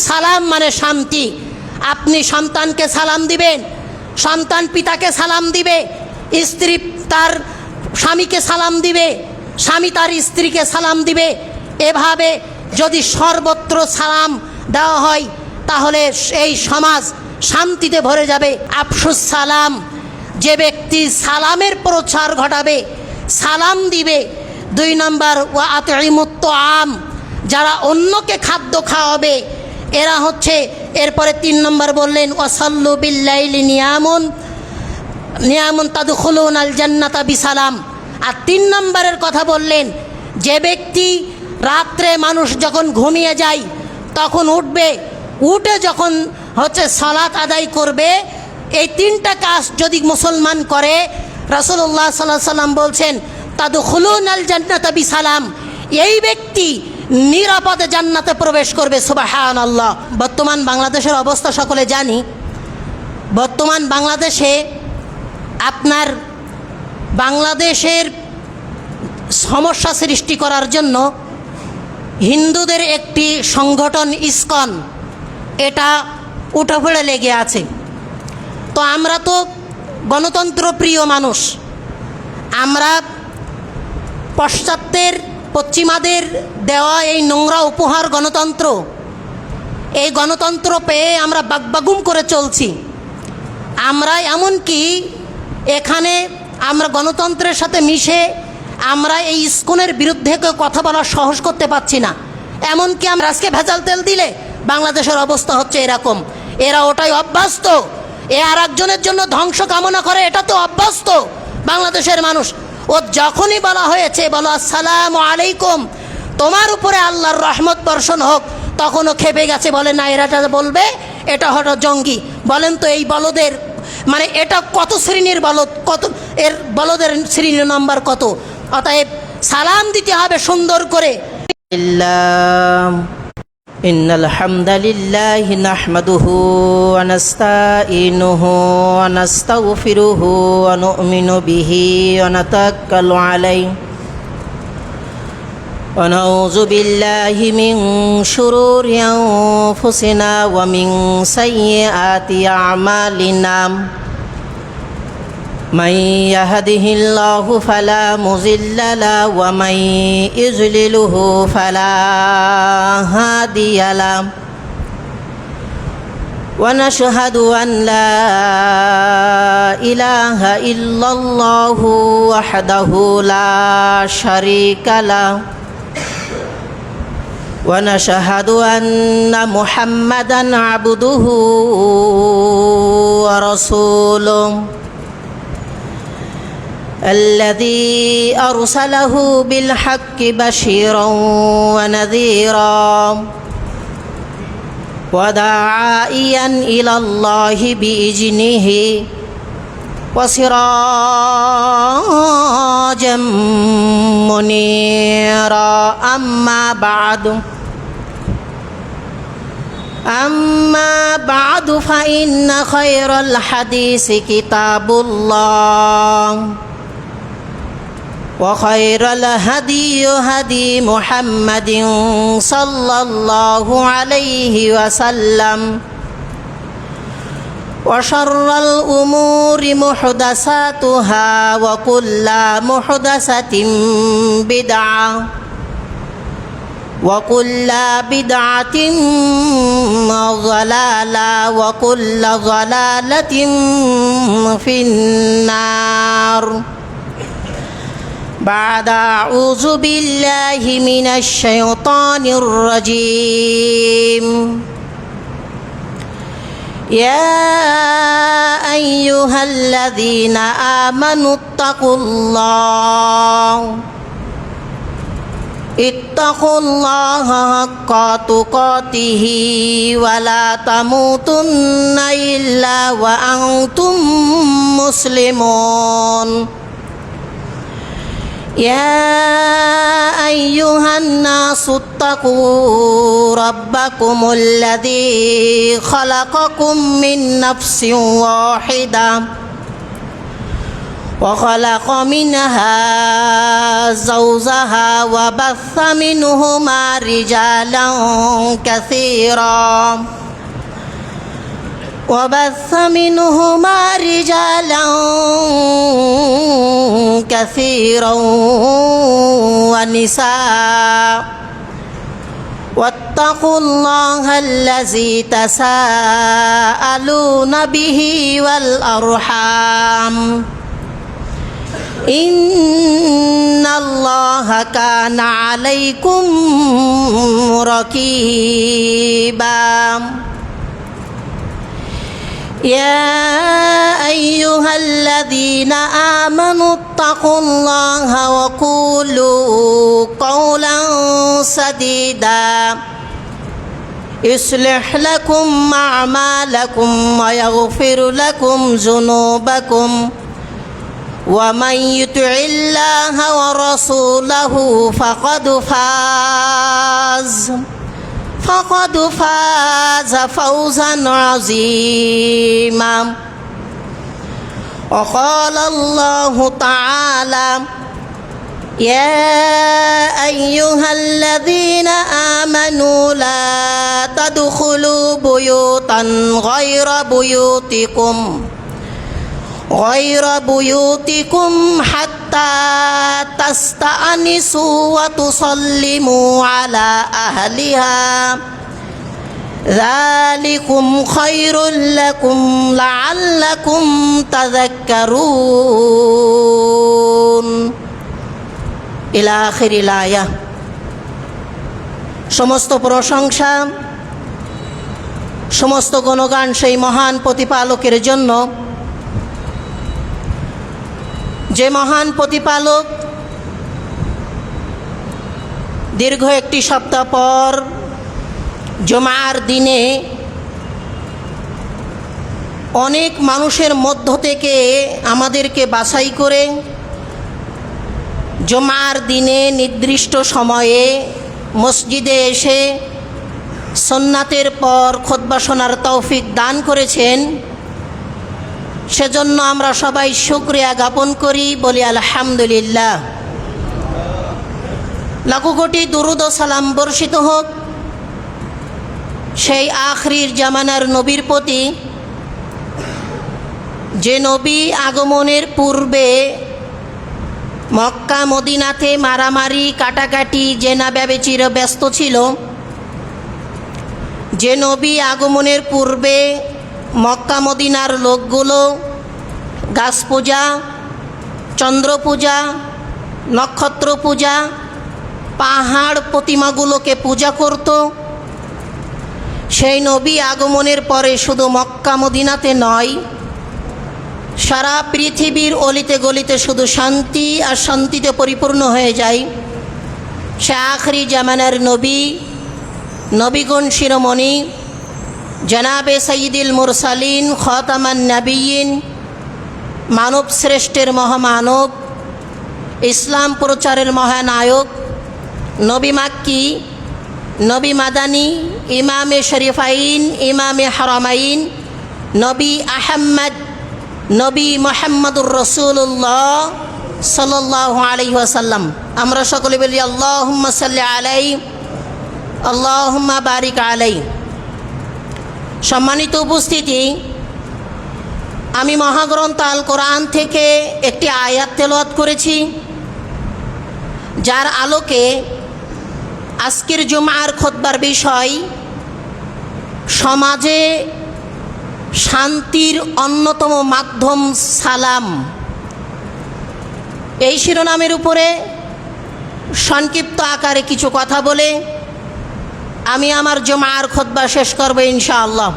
সালাম মানে শান্তি। আপনি সন্তানকে সালাম দিবেন, সন্তান পিতাকে সালাম দিবে, স্ত্রী তার স্বামীকে সালাম দিবে, স্বামী তার স্ত্রীকে সালাম দিবে। এভাবে যদি সর্বত্র সালাম দেওয়া হয় তাহলে এই সমাজ শান্তিতে ভরে যাবে। আফসুস সালাম, যে ব্যক্তি সালামের প্রচার ঘটাবে, সালাম দিবে। 2 নম্বর ওয়া আতঈমুত তাআম, যারা অন্যকে খাদ্য খাওয়াবে এরা হচ্ছে। এরপরে 3 নম্বর বললেন ওয়াসাল্লু বিল্লাইলি নিয়ামুন তাদখুলুনাল জান্নাতা বিসালাম। আর 3 নম্বরের কথা বললেন, যে ব্যক্তি রাত্রে মানুষ যখন ঘুমিয়ে যায় তখন উঠে যখন হচ্ছে সালাত আদায় করবে, এই 3টা কাজ যদি মুসলমান করে, রাসূলুল্লাহ সাল্লাল্লাহু আলাইহি সাল্লাম বলছেন তাদখুলুনাল জান্নাতা বিসালাম, এই ব্যক্তি নিরাপদে জান্নাতে প্রবেশ করবে। সুবহানাল্লাহ। বর্তমান বাংলাদেশের অবস্থা সকলে জানি। বর্তমান বাংলাদেশে আপনার বাংলাদেশের সমস্যা সৃষ্টি করার জন্য হিন্দুদের একটি সংগঠন ইসকন, এটা উঠে পড়ে লেগে আছে। তো আমরা তো গণতন্ত্র প্রিয় মানুষ, আমরা পশ্চিমাদের দেওয়া এই নোংরা উপহার গণতন্ত্র, এই গণতন্ত্র পেয়ে আমরা বাগবাগুম করে চলছি। আমরা এমনকি এখানে আমরা গণতন্ত্রের সাথে মিশে আমরা এই ইসকনের বিরুদ্ধে কথা বলার সাহস করতে পারছি না। এমনকি আমরা আজকে ভেজাল তেল দিলে বাংলাদেশের অবস্থা হচ্ছে এরকম। এরা ওটাই অভ্যস্ত, আর একজনের জন্য ধ্বংস কামনা করে, এটা তো অভ্যস্ত বাংলাদেশের মানুষ। ও যখনই বলা হয়েছে বলো আসসালামু আলাইকুম, তোমার উপরে আল্লাহর রহমত বর্ষণ হোক, তখনও খেপে গেছে, বলে না এরা বলবে এটা হলো জঙ্গি। বলেন তো এই বলদের মানে এটা কত শ্রেণীর বলদ, কত এর বলদের শ্রেণীর নাম্বার কত? অতএব সালাম দিতে হবে সুন্দর করে। ইন্নাল হামদালিল্লাহি নাহমাদুহু ওয়া নাস্তাঈনুহু ওয়া নাস্তাগফিরুহু ওয়া নু'মিনু বিহি ওয়া নাতাওয়াক্কালু আলাইহি ওয়া নাউযু বিল্লাহি মিন শুরুরি আনফুসিনা ওয়া মিন সাইয়্যাতি আ'মালিনা। من يهده الله فلا مضل له ومن يضلله فلا هادي له ونشهد أن لا إله إلا الله وحده لا شريك له ونشهد أن محمدا عبده ورسوله الذي أرسله بالحق بشيرا ونذيرا وداعيا إلى الله بإذنه وسراجا منيرا. أما بعد فإن خير الحديث كتاب الله وخير الهدي هدي محمد صلى الله عليه وسلم وشر الأمور محدثاتها وكل محدثة بدعة وكل بدعة ضلالة وكل ضلالة في النار. بعد أعوذ بالله من الشيطان الرجيم. يا أيها الذين آمنوا اتقوا الله حق تقاته ولا تموتن إلا وأنتم مسلمون. يا أيها الناس اتقوا ربكم الذي خلقكم من نفس واحدة وخلق منها زوجها وبث منهما رجالا كثيرا ونساء واتقوا الله الذي تساءلون به والأرحام إن الله كان عليكم رقيبا يا أيها الذين آمنوا اتقوا الله وقولوا قولا سديدا يصلح لكم أعمالكم ويغفر لكم ذنوبكم ومن يطع الله ورسوله فقد فاز فوزا عظيما وقال الله تعالى يا أيها الذين آمنوا لا تدخلوا بيوتا غير بيوتكم حتى تستأنسوا وتصلموا على أهلها ذلكم خير لكم لعلكم تذكرون إلى آخر الآية সমস্ত প্রশংসা সমস্ত গুণগান সেই মহান প্রতিপালকের জন্য যে মহান প্রতিপালক দীর্ঘ একটি সপ্তাহ পর জুমার দিনে অনেক মানুষের মধ্য থেকে আমাদেরকে বাছাই করে জুমার দিনে নির্দিষ্ট সময়ে মসজিদে এসে সুন্নাতের পর খুতবা শোনার তৌফিক দান করেছেন, সেজন্য আমরা সবাই শুকরিয়া জ্ঞাপন করি, বলি আলহামদুলিল্লাহ। লাখো কোটি দুরুদ ও সালাম বর্ষিত হোক সেই আখির জামানার নবীর প্রতি, যে নবী আগমনের পূর্বে মক্কা মদিনাতে মারামারি কাটাকাটি জেনা ব্যভিচারে ব্যস্ত ছিল, যে নবী আগমনের পূর্বে মক্কা মদিনার লোকগুলো গাছ পূজা, চন্দ্র পূজা, নক্ষত্র পূজা, পাহাড় প্রতিমাগুলোকে পূজা করত, সেই নবী আগমনের পরে শুধু মক্কা মদিনাতে নয়, সারা পৃথিবীর অলিতে গলিতে শুধু শান্তি আর শান্তিতে পরিপূর্ণ হয়ে যায়। সে আখরি জামানার নবী, নবীগণ শিরোমণি জনাবে সঈদুল মুরসালিন খাতামান নবিয়্যিন, মানব শ্রেষ্ঠের মহামানব, ইসলাম প্রচারের মহানায়ক, নবী মাক্কি, নবী মাদানী, ইমামে শরীফাইন, ইমামে হারামাইন, নবী আহমদ, নবী মুহাম্মদুর রাসূলুল্লাহ সাল্লাল্লাহু আলাইহি ওয়াসাল্লাম। আমরা সকলে বলি আল্লাহুম্মা সাল্লি আলাইহি, আল্লাহুম্মা বারিক আলাইহি। সম্মানিত উপস্থিতি, আমি মহাগ্রন্থ আল কোরআন থেকে একটি আয়াত তেলাওয়াত করেছি, যার আলোকে আজকের জুমার খুতবার বিষয় সমাজে শান্তির অন্যতম মাধ্যম সালাম। এই শিরোনামের উপরে সংক্ষিপ্ত আকারে কিছু কথা বলে আমি আমার জুমার খুতবা শেষ করব ইনশাআল্লাহ।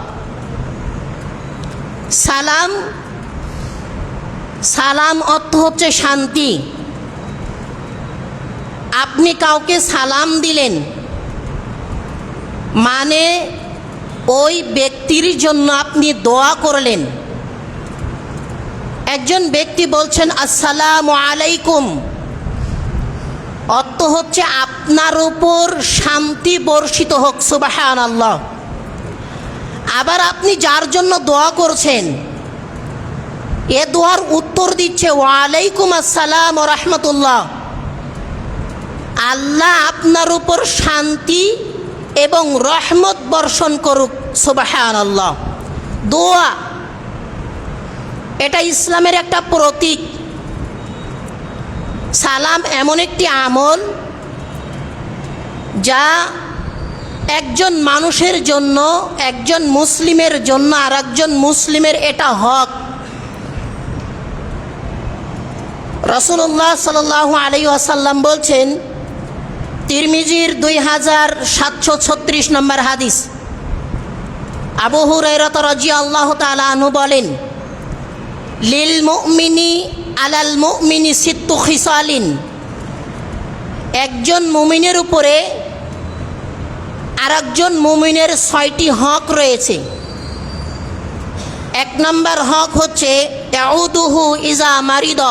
সালাম, সালাম অর্থ হচ্ছে শান্তি। আপনি কাউকে সালাম দিলেন মানে ওই ব্যক্তির জন্য আপনি দোয়া করলেন। একজন ব্যক্তি বলছেন আসসালামু আলাইকুম, অর্থ হচ্ছে আপনার উপর শান্তি বর্ষিত হোক, সুবহানাল্লাহ। আবার আপনি যার জন্য দোয়া করছেন এ দোয়ার উত্তর দিচ্ছে ওয়ালাইকুম আসসালাম ওয়া রাহমাতুল্লাহ, আল্লাহ আপনার উপর শান্তি এবং রহমত বর্ষণ করুক, সুবহানাল্লাহ। দোয়া এটা ইসলামের একটা প্রতীক। সালাম এমন একটি আমল যা একজন মানুষের জন্য, একজন মুসলিমের জন্য আর একজন মুসলিমের এটা হক। রাসূলুল্লাহ সাল্লাল্লাহু আলাইহি ওয়াসাল্লাম বলছেন, তিরমিজির 2736 নম্বর হাদিস, আবু হুরায়রা রাদিয়াল্লাহু তাআলা আনহু বলেন, লিল মুমিনি আলাল মুমিনি সিত্তু খিসালিন, একজন মুমিনের উপরে আরেকজন মুমিনের 6টি হক রয়েছে। এক নম্বর হক হচ্ছে ইয়াউদুহু ইজা মারিদ,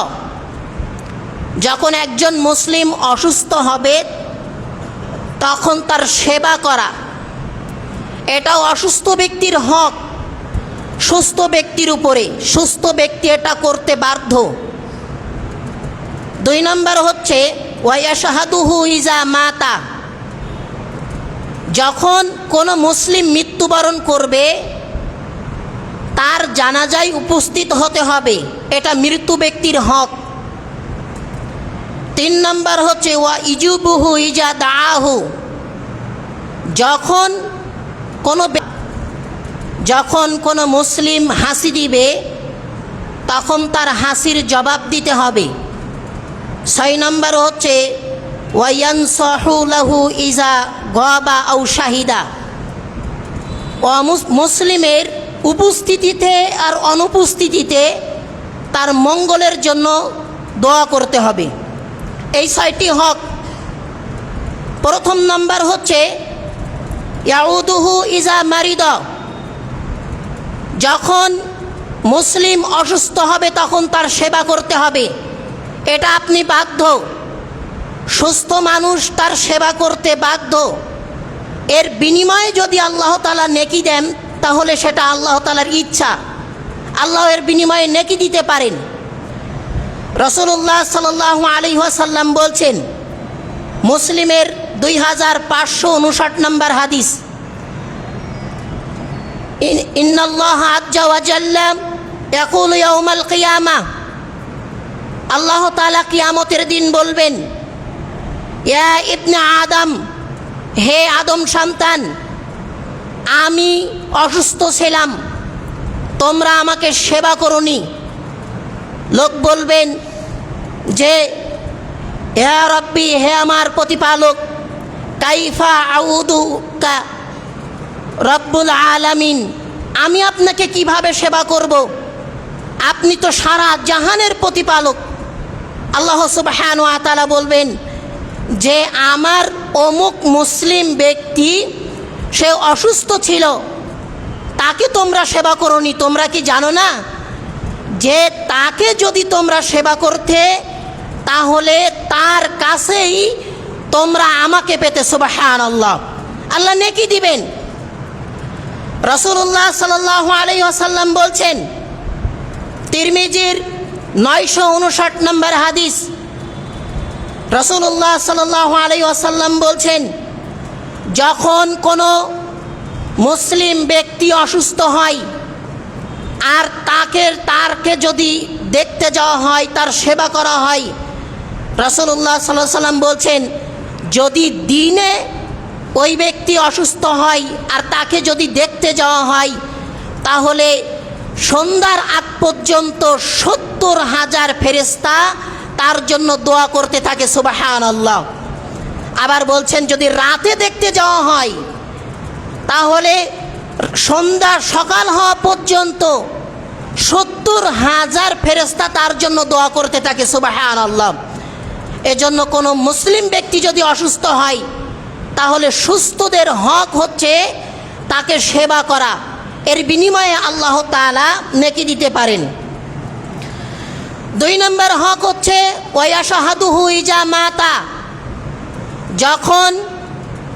যখন একজন মুসলিম অসুস্থ হবে তখন তার সেবা করা, এটাও অসুস্থ ব্যক্তির হক। সুস্থ ব্যক্তির উপরে সুস্থ ব্যক্তি এটা করতে বাধ্য। 2 নম্বর হচ্ছে ওয়ায়াশহাদুহু ইজা মাতা, যখন কোনো মুসলিম মৃত্যুবরণ করবে তার জানাজায় উপস্থিত হতে হবে, এটা মৃত্যু ব্যক্তির হক। 3 নম্বর হচ্ছে ওয়া ইজুবুহু ইজা দাআহু, যখন কোনো মুসলিম হাসি দিবে তখন তার হাসির জবাব দিতে হবে। 6 নম্বর হচ্ছে ওয়ায়ানসাহু লাহু ইজা গাবা আও শাহিদা, মুসলিমের উপস্থিতিতে আর অনুপস্থিতিতে তার মঙ্গলের জন্য দোয়া করতে হবে। এই 6টি হক। প্রথম নম্বর হচ্ছে ইয়াউদুহু ইজা মারিদ, যখন মুসলিম অসুস্থ হবে তখন তার সেবা করতে হবে, এটা আপনি বাধ্য। সুস্থ মানুষ তার সেবা করতে বাধ্য। এর বিনিময়ে যদি আল্লাহ তাআলা নেকি দেন তাহলে সেটা আল্লাহ তাআলার ইচ্ছা, আল্লাহ এর বিনিময়ে নেকি দিতে পারেন। রাসূলুল্লাহ সাল্লাল্লাহু আলাইহি ওয়াসাল্লাম বলছেন, মুসলিমের 2559 নম্বর হাদিস, ইন্নাল্লাহ আজ্জা ওয়া জাল্লা ইয়াকুলু ইয়াউমাল কিয়ামা, আল্লাহ তাআলা কিয়ামতের দিন বলবেন, ইয়া ইবনে আদম, হে আদম সন্তান, আমি অসুস্থ ছিলাম, তোমরা আমাকে সেবা করোনি। লোক বলবেন যে ইয়া রব্বি, হে আমার প্রতিপালক, কাইফা আউদুকা রব্বুল আলামিন, আমি আপনাকে কিভাবে সেবা করব, আপনি তো সারা জাহানের প্রতিপালক। আল্লাহ সুবহানাহু ওয়া তাআলা বলবেন যে আমার অমুক মুসলিম ব্যক্তি সে অসুস্থ ছিল, তাকে তোমরা সেবা করোনি। তোমরা কি জানো না যে তাকে যদি তোমরা সেবা করতে তাহলে তার কাছেই তোমরা আমাকে পেতে। সুবহানাল্লাহ, আল্লাহ নেকি দিবেন। রাসূলুল্লাহ সাল্লাল্লাহু আলাইহি ওয়াসাল্লাম বলছেন, তিরমিজির 959 নম্বর হাদিস, রাসূলুল্লাহ সাল্লাল্লাহু আলাইহি ওয়াসাল্লাম বলছেন, যখন কোনো মুসলিম ব্যক্তি অসুস্থ হয় আর তাকে যদি দেখতে যাওয়া হয়, তার সেবা করা হয়, রাসূলুল্লাহ সাল্লাল্লাহু আলাইহি ওয়াসাল্লাম বলছেন, যদি দিনে ওই ব্যক্তি অসুস্থ হয় আর তাকে যদি দেখতে যাওয়া হয় তাহলে সন্ধ্যার আগ পর্যন্ত 70,000 ফেরেশতা তার জন্য দোয়া করতে থাকে। সুবহানাল্লাহ। আবার বলছেন, যদি রাতে দেখতে যাওয়া হয় তাহলে সকাল হওয়া পর্যন্ত 70,000 ফেরেশতা তার জন্য দোয়া করতে থাকে। সুবহানাল্লাহ। এজন্য কোনো মুসলিম ব্যক্তি যদি অসুস্থ হয় তাহলে সুস্থদের হক হচ্ছে তাকে সেবা করা, এর বিনিময়ে আল্লাহ তাআলা নেকি দিতে পারেন। 2 নম্বর হক হচ্ছে ওয়ায়াশহাদুহু ইজা মাতা, যখন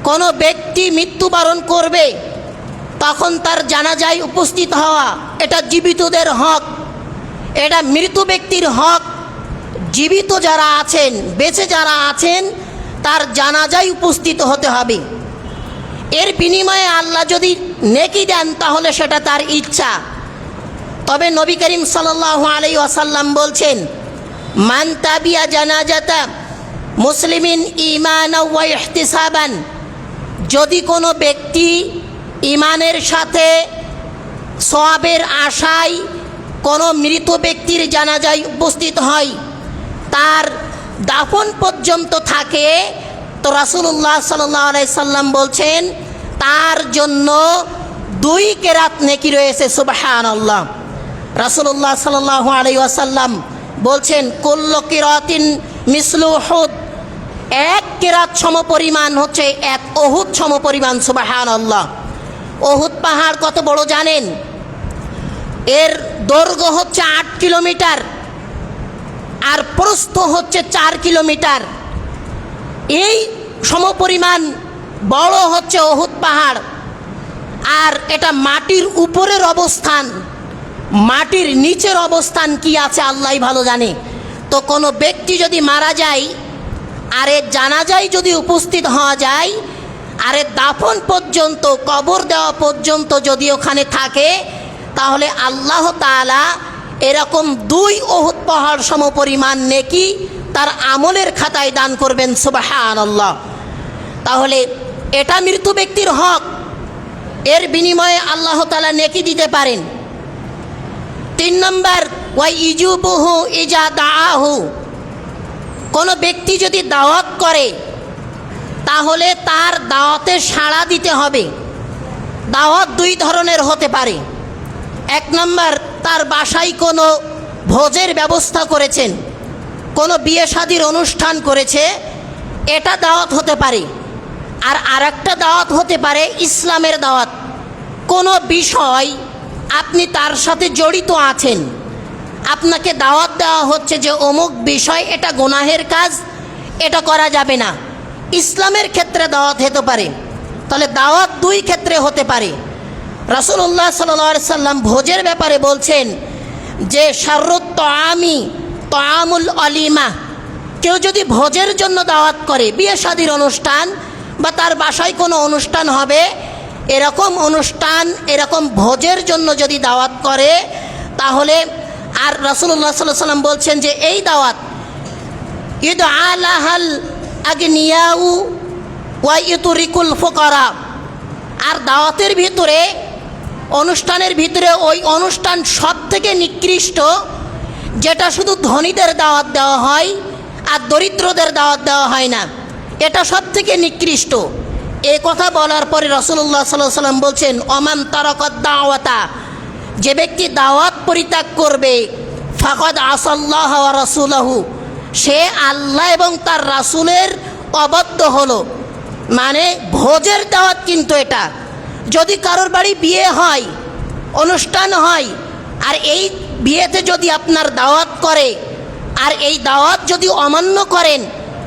কোনো ব্যক্তি মৃত্যুবরণ করবে তখন তার জানাজায় উপস্থিত হওয়া, এটা জীবিতদের হক। এটা মৃত ব্যক্তির হক। জীবিত যারা আছেন, বেঁচে যারা আছেন, তার জানাজায় উপস্থিত হতে হবে। এর বিনিময়ে আল্লাহ যদি নেকি দেন তাহলে সেটা তার ইচ্ছা। তবে নবী করিম সাল্লাল্লাহু আলাইহি ওয়াসাল্লাম বলছেন, মান তাবিয়া জানাজাতা মুসলিমিন ঈমানাও ওয়া ইহতিসাবান, যদি কোনো ব্যক্তি ঈমানের সাথে সওয়াবের আশায় কোনো মৃত ব্যক্তির জানাজায় উপস্থিত হয়, তার দাফন পর্যন্ত থাকে, তো রাসূলুল্লাহ সাল্লাল্লাহু আলাইহি সাল্লাম বলছেন তার জন্য 2 কেরাত নেকি রয়েছে। সুবহানাল্লাহ। রাসূলুল্লাহ সাল্লাল্লাহু আলাইহি ওয়াসাল্লাম বলছেন কুল্লু কিরাতিন মিসলু উহুদ, 1 কেরাত সমপরিমাণ হচ্ছে 1 উহুদ সমপরিমাণ। সুবহানাল্লাহ। উহুদ পাহাড় কত বড় জানেন? এর দৈর্ঘ্য হচ্ছে 8 কিলোমিটার আর প্রস্থ হচ্ছে 4 কিলোমিটার। এই সমপরিমাণ বড় হচ্ছে উহুদ পাহাড়। আর এটা মাটির উপরের অবস্থান, মাটির নিচের অবস্থান কি আছে আল্লাহই ভালো জানে। তো কোনো ব্যক্তি যদি মারা যায় আর এর জানাজায় যদি উপস্থিত হওয়া যায়, আর এর দাফন পর্যন্ত, কবর দেওয়া পর্যন্ত যদি ওখানে থাকে, তাহলে আল্লাহ তাআলা এরকম 2 উহুদ পাহাড় সমপরিমাণ নেকি তার আমলের খাতায় দান করবেন। সুবহানাল্লাহ। তাহলে এটা মৃত ব্যক্তির হক, এর বিনিময়ে আল্লাহ তাআলা নেকি দিতে পারেন। 3 নম্বর, ওয়া ইজুবুহু ইজা দাআহু, কোনো ব্যক্তি যদি দাওয়াত করে তাহলে তার দাওয়াতে সাড়া দিতে হবে। দাওয়াত 2 ধরনের হতে পারে। 1 নম্বর, তার বাসায় কোনো ভোজের ব্যবস্থা করেছেন, কোনো বিয়ে শাদীর অনুষ্ঠান করেছে, এটা দাওয়াত হতে পারে। আর আরেকটা দাওয়াত হতে পারে ইসলামের দাওয়াত। কোনো বিষয় আপনি তার সাথে জড়িত আছেন, আপনাকে দাওয়াত দেওয়া হচ্ছে যে অমুক বিষয় এটা গুনাহের কাজ, এটা করা যাবে না। ইসলামের ক্ষেত্রে দাওয়াত হতে পারে। তাহলে দাওয়াত 2 ক্ষেত্রে হতে পারে। রাসূলুল্লাহ সাল্লাল্লাহু আলাইহি সাল্লাম ভোজের ব্যাপারে বলছেন যে শাররুত তাআমি তাআমুল আলিমা, কেউ যদি ভোজের জন্য দাওয়াত করে, বিয়ে শাদীর অনুষ্ঠান বা তার বাসায় কোনো অনুষ্ঠান হবে, এরকম অনুষ্ঠান, এরকম ভোজের জন্য যদি দাওয়াত করে, তাহলে আর রাসূলুল্লাহ সাল্লাল্লাহু আলাইহি সাল্লাম বলছেন যে এই দাওয়াত ইদআ লাহাল আগনিয়াউ ওয়া ইতুরিকুল ফুকারা, আর দাওয়াতের ভিতরে, অনুষ্ঠানের ভিতরে ওই অনুষ্ঠান সব থেকে নিকৃষ্ট যেটা শুধু ধনীদের দাওয়াত দেওয়া হয় আর দরিদ্রদের দাওয়াত দেওয়া হয় না, এটা সব থেকে নিকৃষ্ট। এ কথা বলার পরে রাসূলুল্লাহ সাল্লাল্লাহু আলাইহি সাল্লাম বলছেন ওমান তারাকাদ দাওয়াতা, যে ব্যক্তি দাওয়াত পরিত্যাগ করবে, ফাকাদ আসাল্লাহ ওয়া রাসূলাহু, সে আল্লাহ এবং তার রাসূলের অবাধ্য হলো। মানে ভোজের দাওয়াত কিন্তু এটা। যদি কারোর বাড়ি বিয়ে হয়, অনুষ্ঠান হয়, আর এই বিয়েতে যদি আপনার দাওয়াত করে আর এই দাওয়াত যদি অমান্য করেন,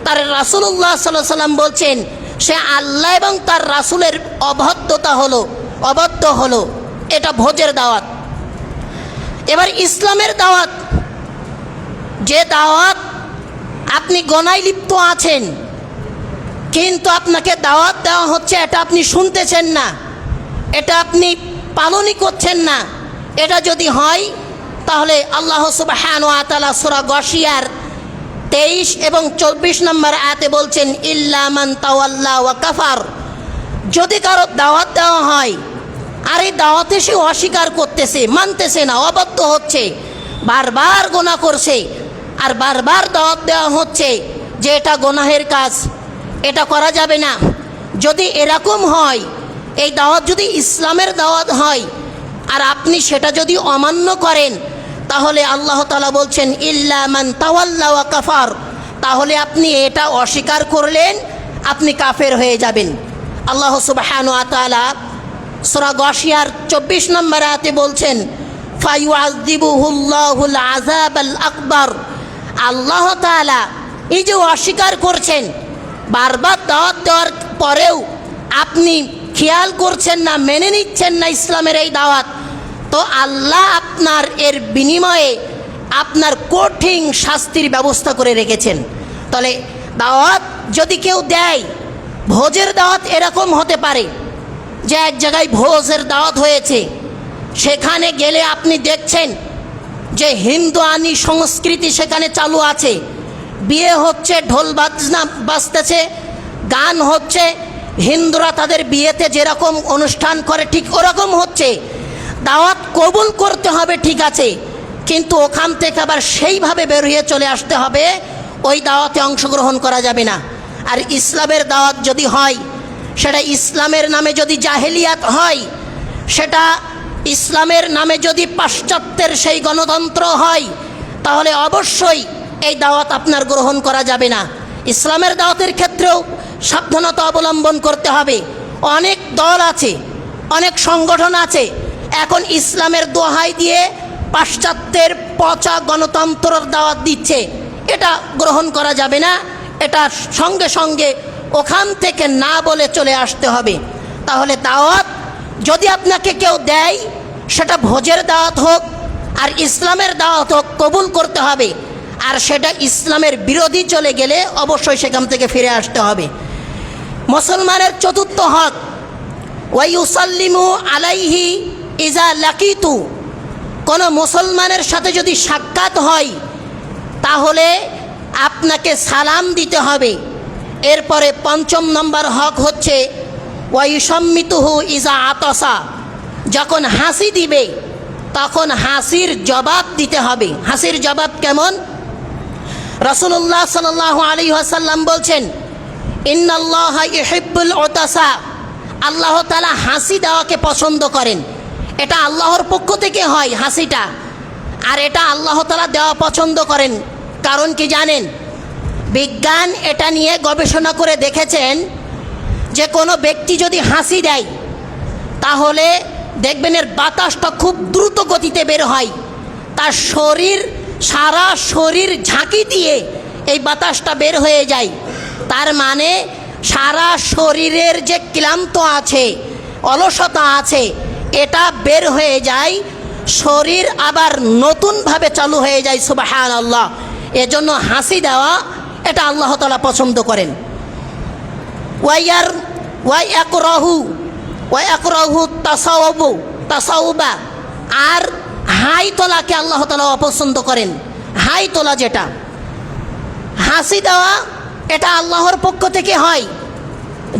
তার রাসূলুল্লাহ সাল্লাল্লাহু আলাইহি সাল্লাম বলছেন সে আল্লাহ এবং তার রাসূলের অবাধ্য হলো। এটা ভোজের দাওয়াত। এবার ইসলামের দাওয়াত, যে দাওয়াত আপনি গোনায় লিপ্ত আছেন কিন্তু আপনাকে দাওয়াত দেওয়া হচ্ছে, এটা আপনি শুনতেছেন না, এটা আপনি পালনই করছেন না, এটা যদি হয় তাহলে আল্লাহ সুবহানাহু ওয়া তাআলা সূরা গাশিয়ার 23 এবং 24 নম্বর আয়াতে বলছেন ইল্লা মান তাওয়াল্লা ওয়া কাফার, যদি কারো দাওয়াত দেওয়া হয় আর এই দাওয়াতে সে অস্বীকার করতেছে, মানতেছে না, অবাধ্য হচ্ছে, বারবার গুনাহ করছে, আর বারবার দাওয়াত দেওয়া হচ্ছে যে এটা গুনাহের কাজ, এটা করা যাবে না, যদি এরকম হয়, এই দাওয়াত যদি ইসলামের দাওয়াত হয় আর আপনি সেটা যদি অমান্য করেন, তাহলে আল্লাহ তাআলা বলছেন ইল্লা মান তাওয়াল্লা ওয়া কাফার, তাহলে আপনি এটা অস্বীকার করলেন, আপনি কাফের হয়ে যাবেন। আল্লাহ সুবহানাহু ওয়া তাআলা সূরা গাশিয়ার 24 নম্বর আয়াতে বলছেন ফায়ুআযিবুহুল্লাহুল আযাবাল আকবার, আল্লাহ তাআলা এই যে অস্বীকার করছেন, বারবার দাওয়াত দেওয়ার পরেও আপনি খেয়াল করছেন না, মেনে নিচ্ছেন না ইসলামের এই দাওয়াত, তো আল্লাহ আপনার এর বিনিময়ে আপনার কঠিন শাস্তির ব্যবস্থা করে রেখেছেন। তাহলে দাওয়াত যদি কেউ দেয়, ভোজের দাওয়াত এরকম হতে পারে যে এক জায়গায় ভোজের দাওয়াত হয়েছে, সেখানে গেলে আপনি দেখছেন যে হিন্দু আনি সংস্কৃতি সেখানে চালু আছে, বিয়ে হচ্ছে, ঢোল বাজনা বাজতেছে, গান হচ্ছে, হিন্দুরা তাদের বিয়েতে যেরকম অনুষ্ঠান করে ঠিক ওরকম হচ্ছে। দাওয়াত কবুল করতে হবে, ঠিক আছে, কিন্তু ওখান থেকে আবার সেইভাবে বের হয়ে চলে আসতে হবে, ওই দাওয়াতে অংশগ্রহণ করা যাবে না। আর ইসলামের দাওয়াত যদি হয়, সেটা ইসলামের নামে যদি জাহেলিয়াত হয়, সেটা ইসলামের নামে যদি পাশ্চাত্যের সেই গণতন্ত্র হয়, তাহলে অবশ্যই এই দাওয়াত আপনার গ্রহণ করা যাবে না। ইসলামের দাওয়াতের ক্ষেত্রেও সাবধানতা অবলম্বন করতে হবে। অনেক দল আছে, অনেক সংগঠন আছে, এখন ইসলামের দোহাই দিয়ে পাশ্চাত্যের পচা গণতন্ত্রের দাওয়াত দিচ্ছে, এটা গ্রহণ করা যাবে না। এটা সঙ্গে সঙ্গে ওখান থেকে না বলে চলে আসতে হবে। তাহলে দাওয়াত যদি আপনাকে কেউ দেয়, সেটা ভোজের দাওয়াত হোক আর ইসলামের দাওয়াত হোক, কবুল করতে হবে। আর সেটা ইসলামের বিরোধী চলে গেলে অবশ্যই সেখান থেকে ফিরে আসতে হবে। মুসলমানের চতুর্থ হক, ওয়াইউসাল্লিমু আলাইহি ইজা লাকিতু, কোনো মুসলমানের সাথে যদি সাক্ষাৎ হয় তাহলে আপনাকে সালাম দিতে হবে। এরপরে পঞ্চম নম্বর হক হচ্ছে ওয়াইউসাম্মিতুহু ইজা আতাসা, যখন হাসি দিবে তখন হাসির জবাব দিতে হবে। হাসির জবাব কেমন? রাসূলুল্লাহ সাল্লাল্লাহু আলাইহি ওয়াসাল্লাম বলছেন, ইন্নাল্লাহা ইউহিব্বুল উতাসা, আল্লাহ তাআলা হাসি দেওয়াকে পছন্দ করেন। এটা আল্লাহর পক্ষ থেকে হয় হাসিটা, আর এটা আল্লাহ তাআলা দেওয়া পছন্দ করেন। কারণ কি জানেন? বিজ্ঞান এটা নিয়ে গবেষণা করে দেখেছেন যে কোনো ব্যক্তি যদি হাসি দেয় তাহলে দেখবেন এর বাতাসটা খুব দ্রুত গতিতে বের হয়, তার সারা শরীর ঝাঁকি দিয়ে এই বাতাসটা বের হয়ে যায়। তার মানে সারা শরীরের যে ক্লান্ত আছে, অলসতা আছে, এটা বের হয়ে যায়, শরীর আবার নতুনভাবে চালু হয়ে যায়। সুবহানাল্লাহ। এজন্য হাসি দেওয়া এটা আল্লাহ তাআলা পছন্দ করেন। ওয়াইয়াকরাহু তাসাউবা, আর হাই তোলাকে আল্লাহ তাআলা অপছন্দ করেন। হাই তোলা যেটা, হাসি দেওয়া, এটা আল্লাহর পক্ষ থেকে হয়।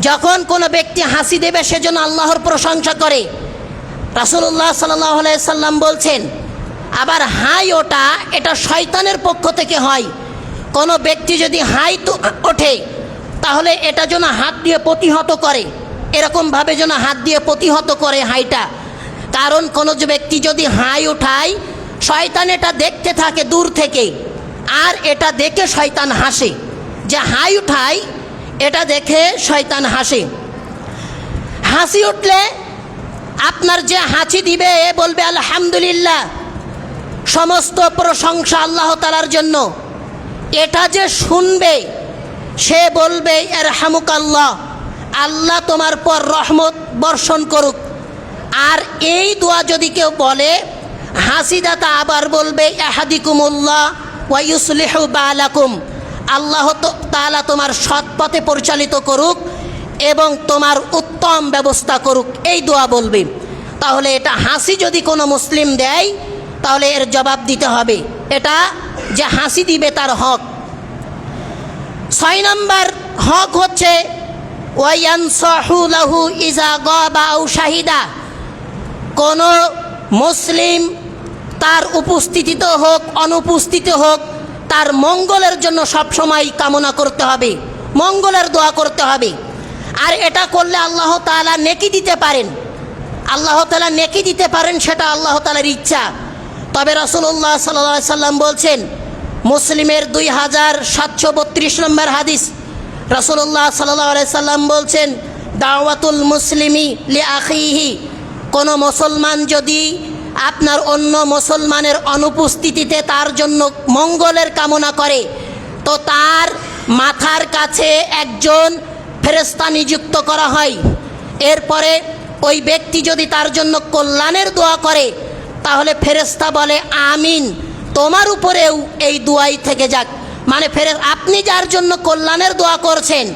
যখন কোনো ব্যক্তি হাসি দেবে সেজন্য আল্লাহর প্রশংসা করে। রাসূলুল্লাহ সাল্লাল্লাহু আলাইহি সাল্লাম বলছেন, আবার হাই ওটা, এটা শয়তানের পক্ষ থেকে হয়। কোনো ব্যক্তি যদি হাই ওঠে তাহলে এটা যেন হাত দিয়ে প্রতিহত করে, এরকমভাবে যেন হাত দিয়ে প্রতিহত করে হাইটা। কারণ কোনো ব্যক্তি যদি হাই ওঠায়, শয়তান এটা দেখতে থাকে দূর থেকে, আর এটা দেখে শয়তান হাসে। যে হাই উঠায় এটা দেখে শয়তান হাসে। হাসি উঠলে আপনার যে হাসি দিবে এ বলবে আলহামদুলিল্লাহ, সমস্ত প্রশংসা আল্লাহ তাআলার জন্য। এটা যে শুনবে সে বলবে ইরহামুকাল্লাহ, আল্লাহ তোমার পর রহমত বর্ষণ করুক। আর এই দোয়া যদি কেউ বলে, হাসিদাতা আবার বলবে ইয়াহদিকুমুল্লাহ ওয়া ইউসলিহু বালাকুম, আল্লাহ তাআলা তোমার সৎ পথে পরিচালিত করুক এবং তোমার উত্তম ব্যবস্থা করুক, এই দোয়া বলবে। তাহলে এটা হাসি যদি কোনো মুসলিম দেয় তাহলে এর জবাব দিতে হবে। এটা যে হাসি দিবে তার হক। 6 নম্বর হক হচ্ছে ওয়ায়ানসাহু লাহু ইজা গাবা আও শাহিদা, কোনো মুসলিম তার উপস্থিতিতে হোক অনুপস্থিতি হোক তার মঙ্গলের জন্য সবসময় কামনা করতে হবে, মঙ্গলের দোয়া করতে হবে। আর এটা করলে আল্লাহ তাআলা নেকি দিতে পারেন, আল্লাহ তাআলা নেকি দিতে পারেন, সেটা আল্লাহ তাআলার ইচ্ছা। তবে রাসূলুল্লাহ সাল্লাল্লাহু আলাইহি সাল্লাম বলছেন, মুসলিমের 2732 নম্বর হাদিস, রাসূলুল্লাহ সাল্লাল্লাহু আলাইহি সাল্লাম বলছেন, দাওয়াতুল মুসলিমি লি আখিহি, কোনো মুসলমান যদি আপনার অন্য মুসলমানের অনুপস্থিতিতে তার জন্য মঙ্গলের কামনা করে, তো তার মাথার কাছে একজন ফেরেশতা নিযুক্ত করা হয়। এরপরে ওই ব্যক্তি যদি তার জন্য কল্যাণের দোয়া করে তাহলে ফেরেশতা বলে আমিন, তোমার উপরেও এই দোয়াই থেকে যাক। মানে আপনি যার জন্য কল্যাণের দোয়া করছেন,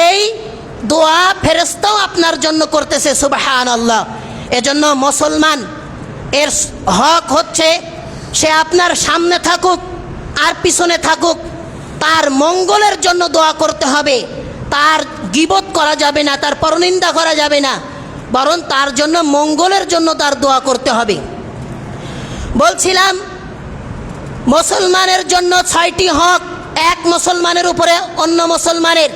এই দোয়া ফেরেশতাও আপনার জন্য করতেছে। সুবহানাল্লাহ। এজন্য মুসলমান এর হক হচ্ছে সে আপনার সামনে থাকুক আর পিছনে থাকুক, তার মঙ্গলের জন্য দোয়া করতে হবে। তার গীবত করা যাবে না, তার পরনিন্দা করা যাবে না, বরং তার জন্য মঙ্গলের জন্য তার দোয়া করতে হবে। বলছিলাম মুসলমানের জন্য 6টি হক এক মুসলমানের উপরে অন্য মুসলমানের।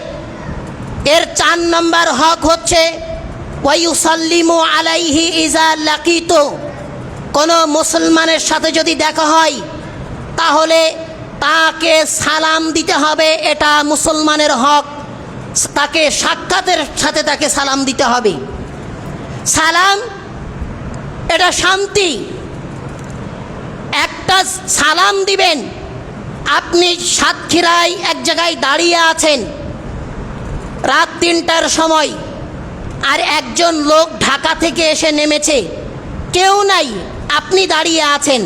এর 4 নম্বর হক হচ্ছে ওয়ায়ুসাল্লিমু আলাইহি ইজা লাকিতু। কোনো মুসলমানের সাথে যদি দেখা হয় তাহলে তাকে সালাম দিতে হবে, এটা মুসলমানের হক। তাকে সাক্ষাতের সাথে তাকে সালাম দিতে হবে। সালাম এটা শান্তি। একটা সালাম দিবেন, আপনি সাতক্ষীরায় এক জায়গায় দাঁড়িয়ে আছেন রাত 3টার সময়, আর একজন লোক ঢাকা থেকে এসে নেমেছে, কেউ নাই, আপনি দাঁড়িয়ে আছেন।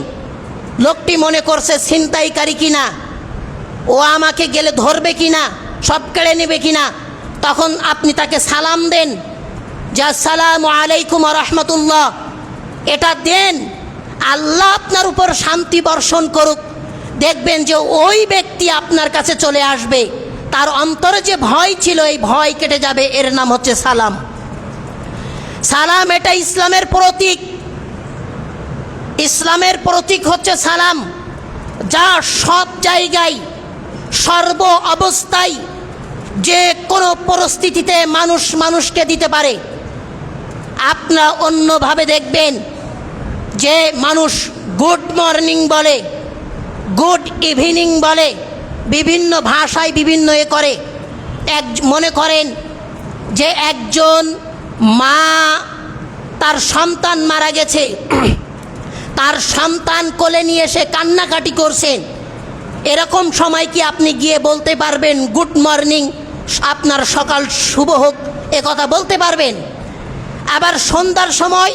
লোকটি মনে করছে ছিনতাইকারী কিনা, ও আমাকে গেলে ধরবে কিনা, সব কেড়ে নেবে কিনা। তখন আপনি তাকে সালাম দেন যে আসসালামু আলাইকুম ওয়া রাহমাতুল্লাহ। এটা দেন, আল্লাহ আপনার উপর শান্তি বর্ষণ করুক। দেখবেন যে ওই ব্যক্তি আপনার কাছে চলে আসবে, তার অন্তরে যে ভয় ছিল এই ভয় কেটে যাবে। এর নাম হচ্ছে সালাম। সালাম এটা ইসলামের প্রতীক। ইসলামের প্রতীক হচ্ছে সালাম, যা সব জায়গায় সর্ব অবস্থায় যে কোনো পরিস্থিতিতে মানুষ মানুষকে দিতে পারে। আপনারা অন্যভাবে দেখবেন যে মানুষ গুড মর্নিং বলে, গুড ইভিনিং বলে, বিভিন্ন ভাষায় বিভিন্ন করে। মনে করেন যে একজন মা তার সন্তান মারা গেছে, তার সন্তান কোলে নিয়ে এসে কান্নাকাটি করছেন, এরকম সময় কি আপনি গিয়ে বলতে পারবেন গুড মর্নিং, আপনার সকাল শুভ হোক, এ কথা বলতে পারবেন? আবার সন্ধ্যার সময়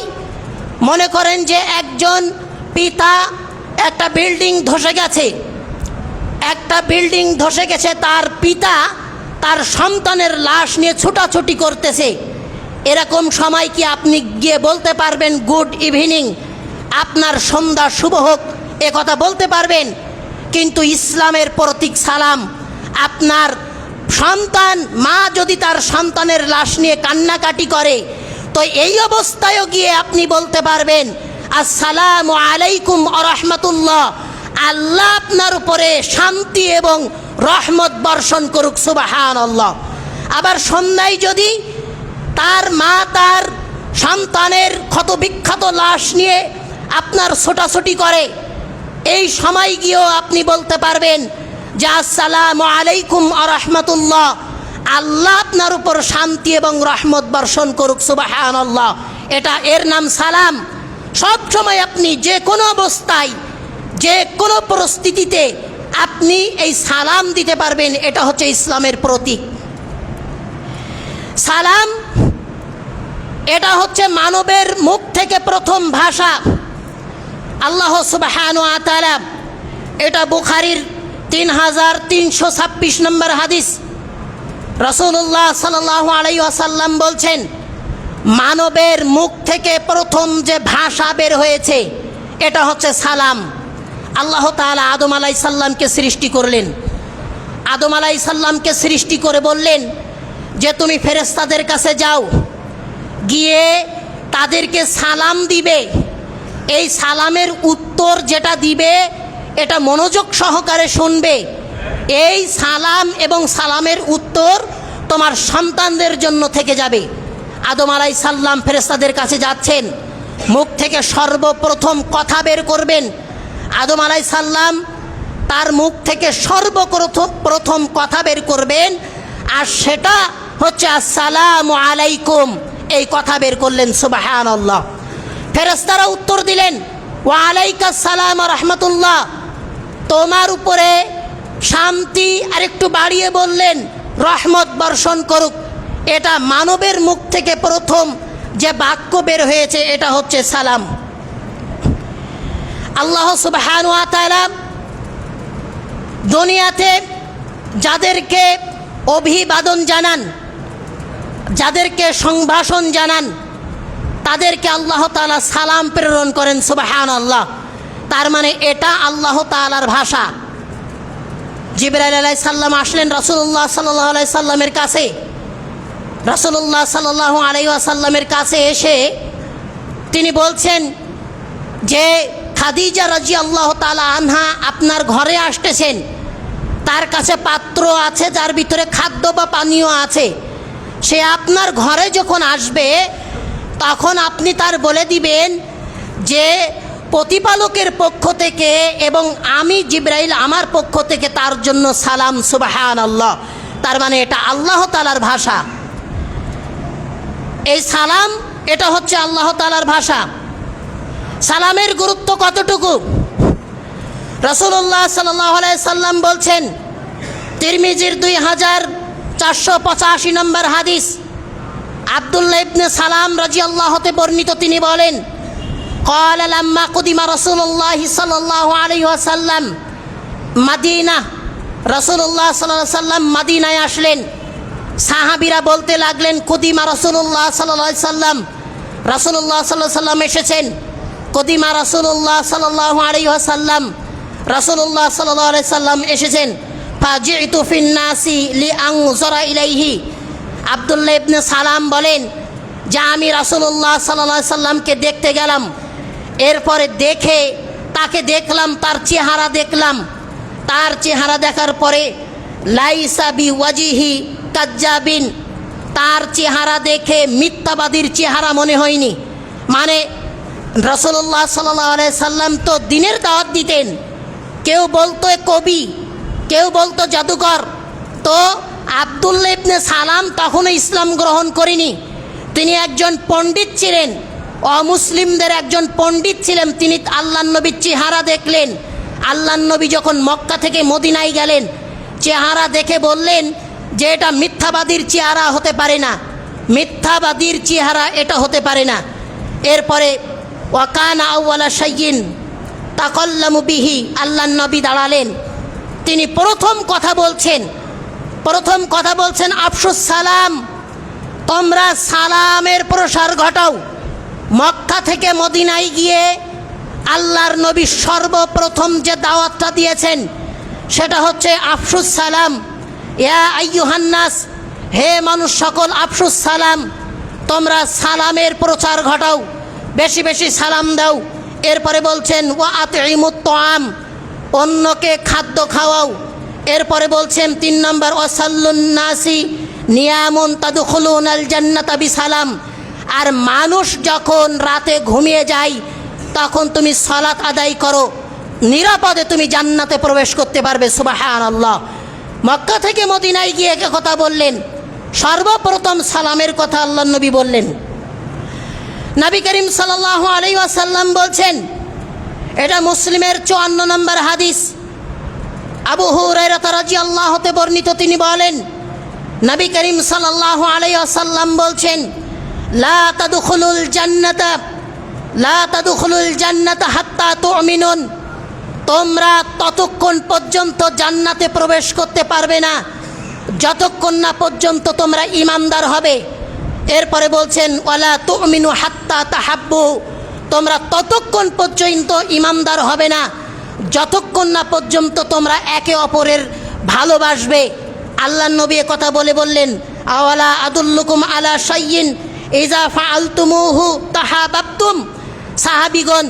মনে করেন যে একজন পিতা, একটা বিল্ডিং ধসে গেছে, তার পিতা তার সন্তানের লাশ নিয়ে ছুটাছুটি করতেছে, এরকম সময় কি আপনি গিয়ে বলতে পারবেন গুড ইভিনিং, আপনার সন্ধ্যা শুভ হোক, এ কথা বলতে পারবেন? কিন্তু ইসলামের প্রতীক সালাম। আপনার সন্তান, মা যদি তার সন্তানের লাশ নিয়ে কান্নাকাটি করে, তো এই অবস্থায়ও গিয়ে আপনি বলতে পারবেন আসসালামু আলাইকুম ওয়া রাহমাতুল্লাহ, আল্লাহ আপনার উপরে শান্তি এবং রহমত বর্ষণ করুক। সুবহানাল্লাহ। আবার সন্ধ্যায় যদি তার মা তার সন্তানের ক্ষতবিক্ষত লাশ নিয়ে আপনার ছোটাছুটি করে, এই সময় গিয়েও আপনি বলতে পারবেন যে আসসালামু আলাইকুম ওয়া রাহমাতুল্লাহ, আল্লাহ আপনার উপর শান্তি এবং রহমত বর্ষণ করুক। সুবহানাল্লাহ। এর নাম সালাম। সব সময় আপনি যে কোনো অবস্থায়, যে কোনো পরিস্থিতিতে আপনি এই সালাম দিতে পারবেন। এটা হচ্ছে ইসলামের প্রতীক। সালাম এটা হচ্ছে মানবের মুখ থেকে প্রথম ভাষা। আল্লাহ সুবহানাহু ওয়া তাআলা, এটা বুখারীর 3326 নম্বর হাদিস, রাসূলুল্লাহ সাল্লাল্লাহু আলাইহি ওয়াসাল্লাম বলছেন, মানবের মুখ থেকে প্রথম যে ভাষা বের হয়েছে এটা হচ্ছে সালাম। আল্লাহ তাআলা আদম আলাইহিস সালামকে সৃষ্টি করলেন। আদম আলাইহিস সালামকে সৃষ্টি করে বললেন যে তুমি ফেরেশতাদের কাছে যাও, গিয়ে তাদেরকে সালাম দিবে। এই সালামের উত্তর যেটা দিবে এটা মনোযোগ সহকারে শুনবে। এই সালাম এবং সালামের উত্তর তোমার সন্তানদের জন্য থেকে যাবে। আদম আলাইহিস সালাম ফেরেশতাদের কাছে যাচ্ছেন, মুখ থেকে সর্বপ্রথম কথা বের করবেন। আদম আলাইহিস সালাম তার মুখ থেকে সর্বপ্রথম কথা বের করবেন, আর সেটা হচ্ছে আসসালামু আলাইকুম, এই কথা বের করলেন। সুবহানাল্লাহ। ফেরেশতারা উত্তর দিলেন ওয়া আলাইকাস সালাম ওয়া রাহমাতুল্লাহ, তোমার উপরে শান্তি, আর একটু বাড়িয়ে বললেন রহমত বর্ষণ করুক। এটা মানবের মুখ থেকে প্রথম যে বাক্য বের হয়েছে এটা হচ্ছে সালাম। আল্লাহ সুবহানাহু ওয়া তাআলা দুনিয়াতে যাদেরকে অভিবাদন জানান, যাদেরকে সংভাষণ জানান, তাদেরকে আল্লাহ তাআলা সালাম প্রেরণ করেন। সুবহানাল্লাহ। তার মানে এটা আল্লাহ তাআলার ভাষা। জিবরাইল আলাইহিস সালাম আসলেন রাসূলুল্লাহ সাল্লাল্লাহু আলাইহি সাল্লামের কাছে। রাসূলুল্লাহ সাল্লাল্লাহু আলাইহি ওয়াসাল্লামের কাছে এসে তিনি বলছেন যে খাদিজা রাদিয়াল্লাহু তাআলা আনহা আপনার ঘরে আসতেছেন, তার কাছে পাত্র আছে যার ভিতরে খাদ্য বা পানীয় আছে। সে আপনার ঘরে যখন আসবে তখন আপনি তার বলে দিবেন যে প্রতিপালকের পক্ষ থেকে এবং আমি জিবরাইল আমার পক্ষ থেকে তার জন্য সালাম। সুবহানাল্লাহ। তার মানে এটা আল্লাহ তাআলার ভাষা। এই সালাম এটা হচ্ছে আল্লাহ তাআলার ভাষা। সালামের গুরুত্ব কতটুকু? রাসূলুল্লাহ সাল্লাল্লাহু আলাইহি সাল্লাম বলছেন, তিরমিজির 2485 নম্বর হাদিস, আব্দুল্লাহ ইবনে সালাম রাদিয়াল্লাহু তে বর্ণিত, তিনি বলেন, قال لما قدم رسول الله صلى الله عليه وسلم مدينة, রাসূলুল্লাহ সাল্লাল্লাহু আলাইহি সাল্লাম মদিনায় আসলেন। সাহাবীরা বলতে লাগলেন, কুদিমা রাসূলুল্লাহ সাল্লাল্লাহু আলাইহি সাল্লাম, রাসূলুল্লাহ সাল্লাল্লাহু আলাইহি সাল্লাম এসেছেন। কুদিমা রাসূলুল্লাহ সাল্লাল্লাহু আলাইহি ওয়াসাল্লাম, রাসূলুল্লাহ সাল্লাল্লাহু আলাইহি সাল্লাম এসেছেন। ফাজিতু ফিন নাসি লিআনজুরা ইলাইহি, আব্দুল্লাহ ইবনে সালাম বলেন যে আমি রাসূলুল্লাহ সাল্লাল্লাহু আলাইহি সাল্লামকে দেখতে গেলাম। এরপরে দেখে তাকে দেখলাম, তার চেহারা দেখলাম। তার চেহারা দেখার পরে লাইসা বি ওয়াজিহি কাজ্জাবিন, তার চেহারা দেখে মিথ্যাবাদীর চেহারা মনে হয়নি। মানে রাসূলুল্লাহ সাল্লাল্লাহু আলাইহি সাল্লাম তো দ্বীনের দাওয়াত দিতেন। কেউ বলতো কবি, কেউ বলতো জাদুকর। তো আব্দুল্লাহ ইবনে সালাম তখনও ইসলাম গ্রহণ করেনি। তিনি একজন পণ্ডিত ছিলেন, অমুসলিমদের একজন পণ্ডিত ছিলেন। তিনি আল্লাহর নবীর চেহারা দেখলেন। আল্লাহর নবী যখন মক্কা থেকে মদিনায় গেলেন, চেহারা দেখে বললেন যে এটা মিথ্যাবাদীর চেহারা হতে পারে না, মিথ্যাবাদীর চেহারা এটা হতে পারে না। এরপরে ওয়াকানা আউওয়ালা শাইইন তাকাল্লামু বিহি, আল্লাহর নবী দাঁড়ালেন। তিনি প্রথম কথা বলছেন আফশুস সালাম, তোমরা সালামের প্রসার ঘটাও। মক্কা থেকে মদিনায় গিয়ে আল্লাহর নবী সর্বপ্রথম যে দাওয়াতটা দিয়েছেন সেটা হচ্ছে আফশুস সালাম। ইয়া আইয়ুহান নাস, হে মানুষ সকল, আফশুস সালাম, তোমরা সালামের প্রচার ঘটাও, বেশি বেশি সালাম দাও। এরপরে বলছেন ওয়া আতঈমুত তাআম, অন্যকে খাদ্য খাওয়াও। এরপরে বলছেন 3 নম্বর ওয়াসাল্লুন নাসি নিয়ামুন তাদখুলুনাল জান্নাতা বিসালাম, আর মানুষ যখন রাতে ঘুমিয়ে যায় তখন তুমি সালাত আদায় করো, নিরাপদে তুমি জান্নাতে প্রবেশ করতে পারবে। সুবহানাল্লাহ। মক্কা থেকে মদিনায় গিয়ে এ কথা বললেন। সর্বপ্রথম সালামের কথা আল্লাহর নবী বললেন। নবী করিম সাল্লাল্লাহু আলাইহি ওয়াসাল্লাম বলছেন, এটা মুসলিমের 54 নম্বর হাদিস, আবু হুরায়রা রাদিয়াল্লাহু তে বর্ণিত, তিনি বলেন, নবী করিম সাল্লাল্লাহু আলাইহি ওয়াসাল্লাম বলছেন, লা তাদখুলুল জান্নাতা হাত্তা তুমিনুন, তোমরা ততক্ষণ পর্যন্ত জান্নাতে প্রবেশ করতে পারবে না যতক্ষণ না পর্যন্ত তোমরা ঈমানদার হবে। এরপরে বলছেন ওয়ালা তুমিনু হাত্তা তাহাব্বু, তোমরা ততক্ষণ পর্যন্ত ঈমানদার হবে না যতক্ষণ না পর্যন্ত তোমরা একে অপরের ভালোবাসবে। আল্লাহর নবী কথা বললেন, আওয়ালা আদুল্লুকুম আলা শাইইন ইযা ফাআলতুমুহু তাহাবাবতুম, সাহাবীগণ,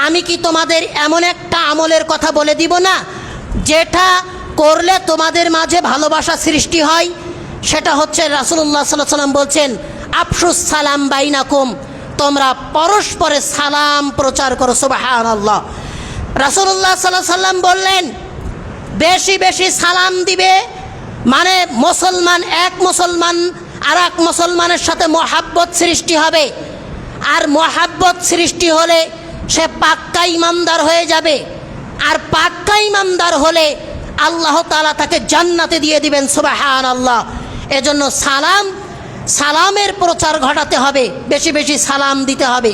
আমি কি তোমাদের এমন একটা আমলের কথা বলে দিব না যেটা করলে তোমাদের মাঝে ভালোবাসা সৃষ্টি হয়? সেটা হচ্ছে রাসূলুল্লাহ সাল্লাল্লাহু আলাইহি ওয়াসাল্লাম বলছেন আফশুস সালাম বাইনাকুম, তোমরা পরস্পরে সালাম প্রচার করো। সুবহানাল্লাহ। রাসূলুল্লাহ সাল্লাল্লাহু আলাইহি ওয়াসাল্লাম বললেন বেশি বেশি সালাম দিবে, মানে এক মুসলমান আর এক মুসলমানের সাথে মহাব্বত সৃষ্টি হবে। আর মহাব্বত সৃষ্টি হলে সে পাক্কা ইমানদার হয়ে যাবে। আর পাক্কা ইমানদার হলে আল্লাহ তাআলা তাকে জান্নাতে দিয়ে দিবেন। সুবহানাল্লাহ। এজন্য সালামের প্রচার ঘটাতে হবে, বেশি বেশি সালাম দিতে হবে।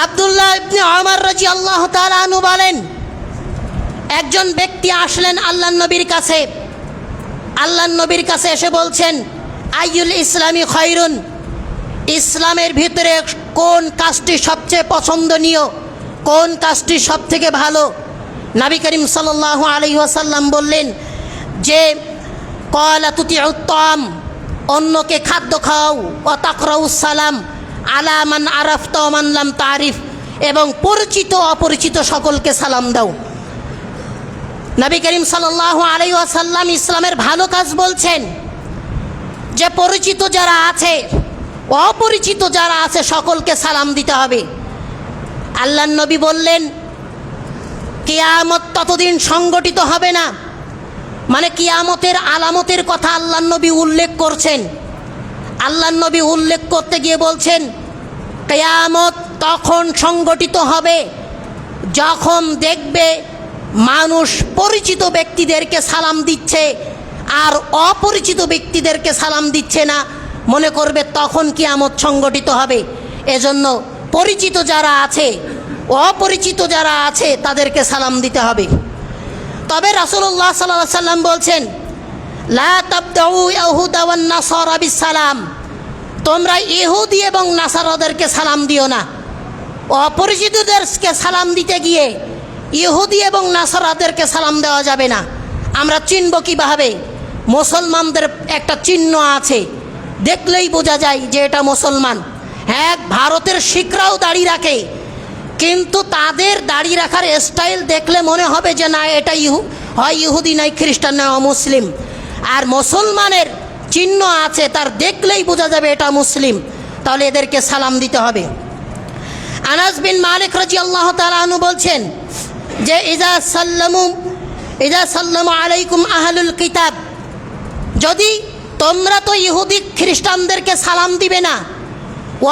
আব্দুল্লাহ ইবনে ওমর রাদিয়াল্লাহু তাআলা আনহু বলেন, একজন ব্যক্তি আসলেন আল্লাহর নবীর কাছে। আল্লাহর নবীর কাছে এসে বলছেন, আইয়ুল ইসলামি খায়রুন, ইসলামের ভিতরে কোন কাজটি সবচেয়ে পছন্দনীয়, কোন কাজটি সবথেকে ভালো? নবী করিম সাল্লাল্লাহু আলাইহি ওয়াসাল্লাম বললেন যে ক্বালা তুতিউত তাম, অন্যকে খাদ্য খাও, ওয়া তাকরাউস সালাম আলা মান আরাফতা ওয়া মান লাম তারিফ, এবং পরিচিত অপরিচিত সকলকে সালাম দাও। নবী করিম সাল্লাল্লাহু আলাইহি ওয়াসাল্লাম ইসলামের ভালো কাজ বলছেন যে পরিচিত যারা আছে, অপরিচিত যারা আছে সকলকে সালাম দিতে হবে। আল্লাহর নবী বললেন, কিয়ামত ততদিন সংগঠিত হবে না, মানে কিয়ামতের আলামতের কথা আল্লাহর নবী উল্লেখ করছেন। আল্লাহর নবী উল্লেখ করতে গিয়ে বলছেন, কিয়ামত তখন সংগঠিত হবে যখন দেখবে মানুষ পরিচিত ব্যক্তিদেরকে সালাম দিচ্ছে আর অপরিচিত ব্যক্তিদেরকে সালাম দিচ্ছে না, মনে করবে তখন কিয়ামত সংগঠিত হবে। এজন্য পরিচিত যারা আছে, অপরিচিত যারা আছে তাদেরকে সালাম দিতে হবে। তবে রাসূলুল্লাহ সাল্লাল্লাহু আলাইহি ওয়াসাল্লাম বলছেন, লা তাবদাউ ইয়াহুদা ওয়ান নাসারা বিসালাম, তোমরা ইহুদি এবং নাসারাদেরকে সালাম দিও না। অপরিচিতদেরকে সালাম দিতে গিয়ে ইহুদি এবং নাসারাদেরকে সালাম দেওয়া যাবে না। আমরা চিনব কীভাবে? মুসলমানদের একটা চিহ্ন আছে, দেখলেই বোঝা যায় যে এটা মুসলমান। হ্যাঁ, ভারতের শিখরাও দাড়ি রাখে, কিন্তু তাদের দাড়ি রাখার স্টাইল দেখলে মনে হবে যে না, এটা হয় ইহুদি, নাই খ্রিস্টান, নয় অমুসলিম। আর মুসলমানের চিহ্ন আছে, তার দেখলেই বোঝা যাবে এটা মুসলিম, তাহলে এদেরকে সালাম দিতে হবে। আনাস বিন মালিক রাদিয়াল্লাহু তাআলা আনহু বলছেন যে ইজা সাল্লামু আলাইকুম আহলুল কিতাব, যদি তোমরা তো ইহুদি খ্রিস্টানদেরকে সালাম দিবে না,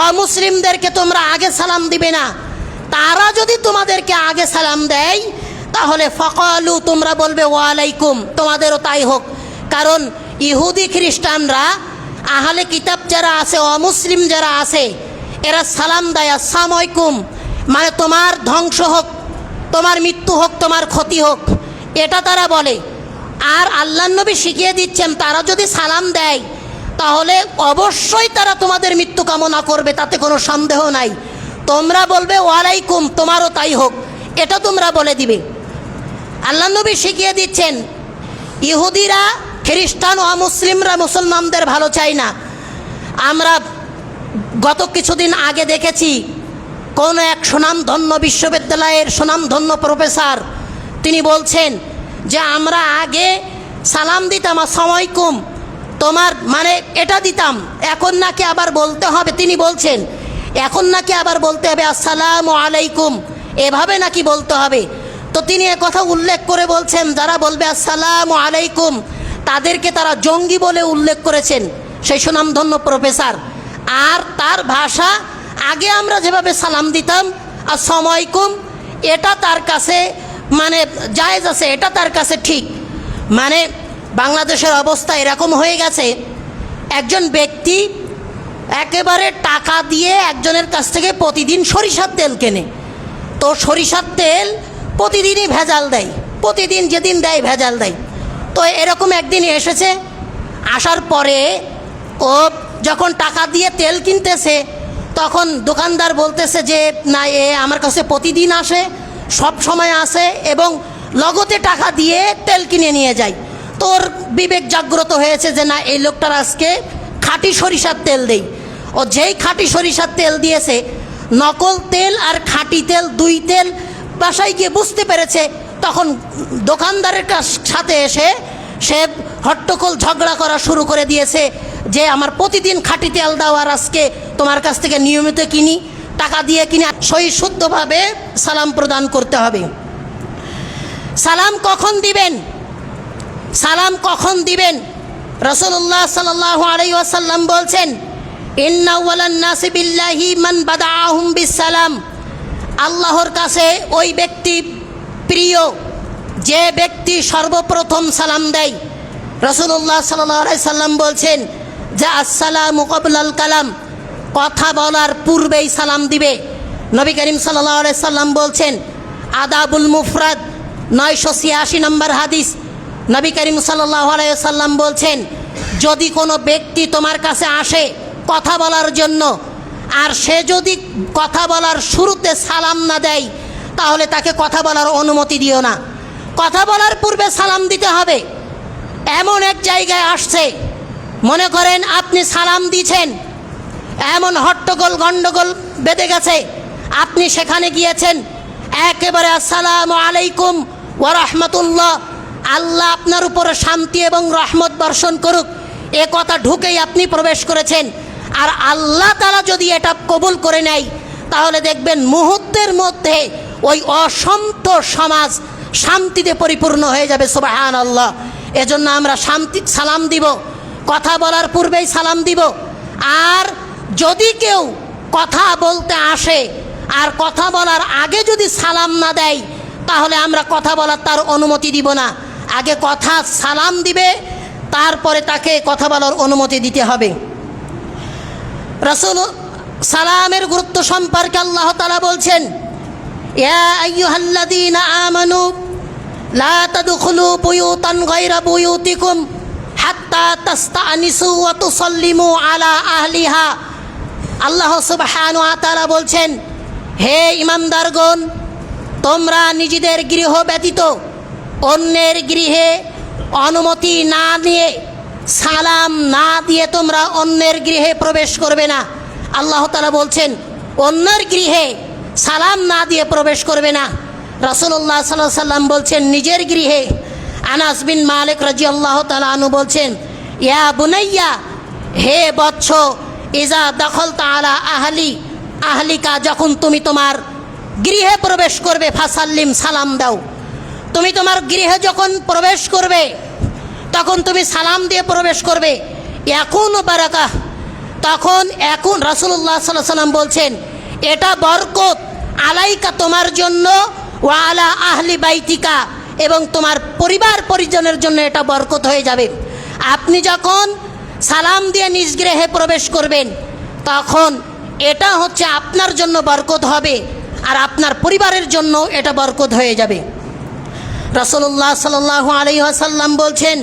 অমুসলিমদেরকে তোমরা আগে সালাম দিবে না, তারা যদি তোমাদেরকে আগে সালাম দেয় তাহলে ফাকালু, তোমরা বলবে ওয়ালাইকুম, তোমাদেরও তাই হোক। কারণ ইহুদি খ্রিস্টানরা, আহলে কিতাব যারা আছে, অমুসলিম যারা আছে, এরা সালাম দেয় আসসালামু আলাইকুম, মানে তোমার ধ্বংস হোক, তোমার মৃত্যু হোক, তোমার ক্ষতি হোক, এটা তারা বলে। আর আল্লাহর নবী শিখিয়ে দিচ্ছেন, তারা যদি সালাম দেয় তাহলে অবশ্যই তারা তোমাদের মৃত্যু কামনা করবে, তাতে কোনো সন্দেহ নাই। তোমরা বলবে ওয়ালাইকুম, তোমারও তাই হোক, এটা তোমরা বলে দিবে। আল্লাহর নবী শিখিয়ে দিচ্ছেন, ইহুদিরা, খ্রিস্টান ও মুসলিমরা মুসলমানদের ভালো চায় না। আমরা গত কিছুদিন আগে দেখেছি কোন এক সুনামধন্য বিশ্ববিদ্যালয়ের সুনামধন্য প্রফেসর, তিনি বলছেন যে আমরা আগে সালাম দিতাম আসসালামু আলাইকুম, তোমার মানে এটা দিতাম, এখন নাকি আবার বলতে হবে, তিনি বলছেন এখন নাকি আবার বলতে হবে আসসালামু আলাইকুম, এভাবে নাকি বলতে হবে। তো তিনি কথা উল্লেখ করে বলছেন, যারা বলবে আসসালামু আলাইকুম তাদেরকে তারা জঙ্গি বলে উল্লেখ করেছেন, সেই সুনামধন্য প্রফেসর। আর তার ভাষা, আগে আমরা যেভাবে সালাম দিতাম আসসালামু আলাইকুম, এটা তার কাছে মানে জায়েজ আছে, এটা তার কাছে ঠিক। মানে বাংলাদেশের অবস্থা এরকম হয়ে গেছে, একজন ব্যক্তি একেবারে টাকা দিয়ে একজনের কাছ থেকে প্রতিদিন সরিষার তেল কেনে, তো সরিষার তেল প্রতিদিনই ভেজাল দেয়, প্রতিদিন যেদিন দেয় ভেজাল দেয়। তো এরকম একদিন এসেছে, আসার পরে ও যখন টাকা দিয়ে তেল কিনতেছে তখন দোকানদার বলতেছে যে না, এ আমার কাছে প্রতিদিন আসে, সব সময় আসে এবং লগতে টাকা দিয়ে তেল কিনে নিয়ে যায়। তোর বিবেক জাগ্রত হয়েছে যে না, এই লোকটার আজকে খাঁটি সরিষার তেল দেই। ও যেই খাঁটি সরিষার তেল দিয়েছে, নকল তেল আর খাঁটি তেল দুই তেল বাসায় গিয়ে বুঝতে পেরেছে, তখন দোকানদারের সাথে এসে সে হট্টগোল ঝগড়া করা শুরু করে দিয়েছে যে আমার প্রতিদিন খাঁটি তেল দাও, আর আজকে তোমার কাছ থেকে নিয়মিত কিনি, টাকা দিয়ে কিনে। সহি শুদ্ধভাবে সালাম প্রদান করতে হবে। সালাম কখন দিবেন? সালাম কখন দিবেন? রাসূলুল্লাহ সাল্লাল্লাহু আলাইহি ওয়াসাল্লাম বলছেন, ইন্না আউওয়ালান নাসি বিল্লাহি মান বাদাআহুম বিসসালাম, আল্লাহর কাছে ওই ব্যক্তি প্রিয় যে ব্যক্তি সর্বপ্রথম সালাম দেয়। রাসূলুল্লাহ সাল্লাল্লাহু আলাইহি সাল্লাম বলছেন যে আসসালামু ক্বাবলাল কালাম, কথা বলার পূর্বেই সালাম দিবে। নবী করিম সাল্লাল্লাহু আলাইহি সাল্লাম বলছেন, আদাবুল মুফরাদ 986 নম্বর হাদিস, নবী করিম সাল্লাল্লাহু আলাইহি সাল্লাম বলছেন, যদি কোনো ব্যক্তি তোমার কাছে আসে কথা বলার জন্য, আর সে যদি কথা বলার শুরুতে সালাম না দেয়, তাহলে তাকে কথা বলার অনুমতি দিও না। কথা বলার পূর্বে সালাম দিতে হবে। এমন এক জায়গায় আসছে, মনে করেন আপনি সালাম দিয়েছেন, এমন হট্টগোল গণ্ডগোল বেঁধে গেছে, আপনি সেখানে গিয়েছেন, একেবারে আসসালামু আলাইকুম ওয়া রাহমাতুল্লাহ, আল্লাহ আপনার উপরে শান্তি এবং রহমত বর্ষণ করুক, এ কথা ঢুকেই আপনি প্রবেশ করেছেন। আর আল্লাহ তাআলা যদি এটা কবুল করে নেয়, তাহলে দেখবেন মুহূর্তের মধ্যে ওই অশান্ত সমাজ শান্তিতে পরিপূর্ণ হয়ে যাবে। সুবহানাল্লাহ। এজন্য আমরা সালাম দিব, কথা বলার পূর্বেই সালাম দিব। আর যদি কেউ কথা বলতে আসে আর কথা বলার আগে যদি সালাম না দেয়, তাহলে আমরা কথা বলার তার অনুমতি দিব না। আগে কথা সালাম দিবে, তারপরে তাকে কথা বলার অনুমতি দিতে হবে। রাসূল সালামের গুরুত্ব সম্পর্কে আল্লাহ তাআলা বলছেন, ইয়া আইয়ুহাল্লাযীনা আমানু লা তাদখুলু বুয়ুতান গায়রা বুয়ুতিকুম হাত্তা তাস্তানিসু ওয়া তুসাল্লিমু আলা আহলিহা। আল্লাহ সুবহানাহু ওয়া তাআলা বলছেন, হে ঈমানদারগণ, তোমরা নিজেদের গৃহ ব্যতীত অন্যের গৃহে অনুমতি না নিয়ে, সালাম না দিয়ে তোমরা অন্যের গৃহে প্রবেশ করবে না। আল্লাহ তাআলা বলছেন অন্যের গৃহে সালাম না দিয়ে প্রবেশ করবে না। রাসূলুল্লাহ সাল্লাল্লাহু আলাইহি সাল্লাম বলছেন নিজের গৃহে। আনাস বিন মালিক রাদিয়াল্লাহু তাআলা আনহু বলছেন, ইয়া বুনাইয়া, হে বৎস, ইজা দাখালতা আলা আহলিকা, যখন তুমি তোমার গৃহে প্রবেশ করবে, ফাসাল্লিম, সালাম দাও। তুমি তোমার গৃহে যখন প্রবেশ করবে, তখন তুমি সালাম দিয়ে প্রবেশ করবে। ইয়াকুনু বারাকাহ, তখন এখন রাসূলুল্লাহ সাল্লাল্লাহু আলাইহি সাল্লাম বলছেন, এটা বরকত আলাইকা, তোমার জন্য, ওয়া আলা আহলি বাইতিকা, এবং তোমার পরিবার পরিজনের জন্য এটা বরকত হয়ে যাবে। আপনি যখন সালাম দিয়ে নিজ গৃহে প্রবেশ করবেন, তখন এটা হচ্ছে আপনার জন্য বরকত হবে, আর আপনার পরিবারের জন্য এটা বরকত হয়ে যাবে। রাসূলুল্লাহ সাল্লাল্লাহু আলাইহি ওয়াসাল্লাম বলছেন,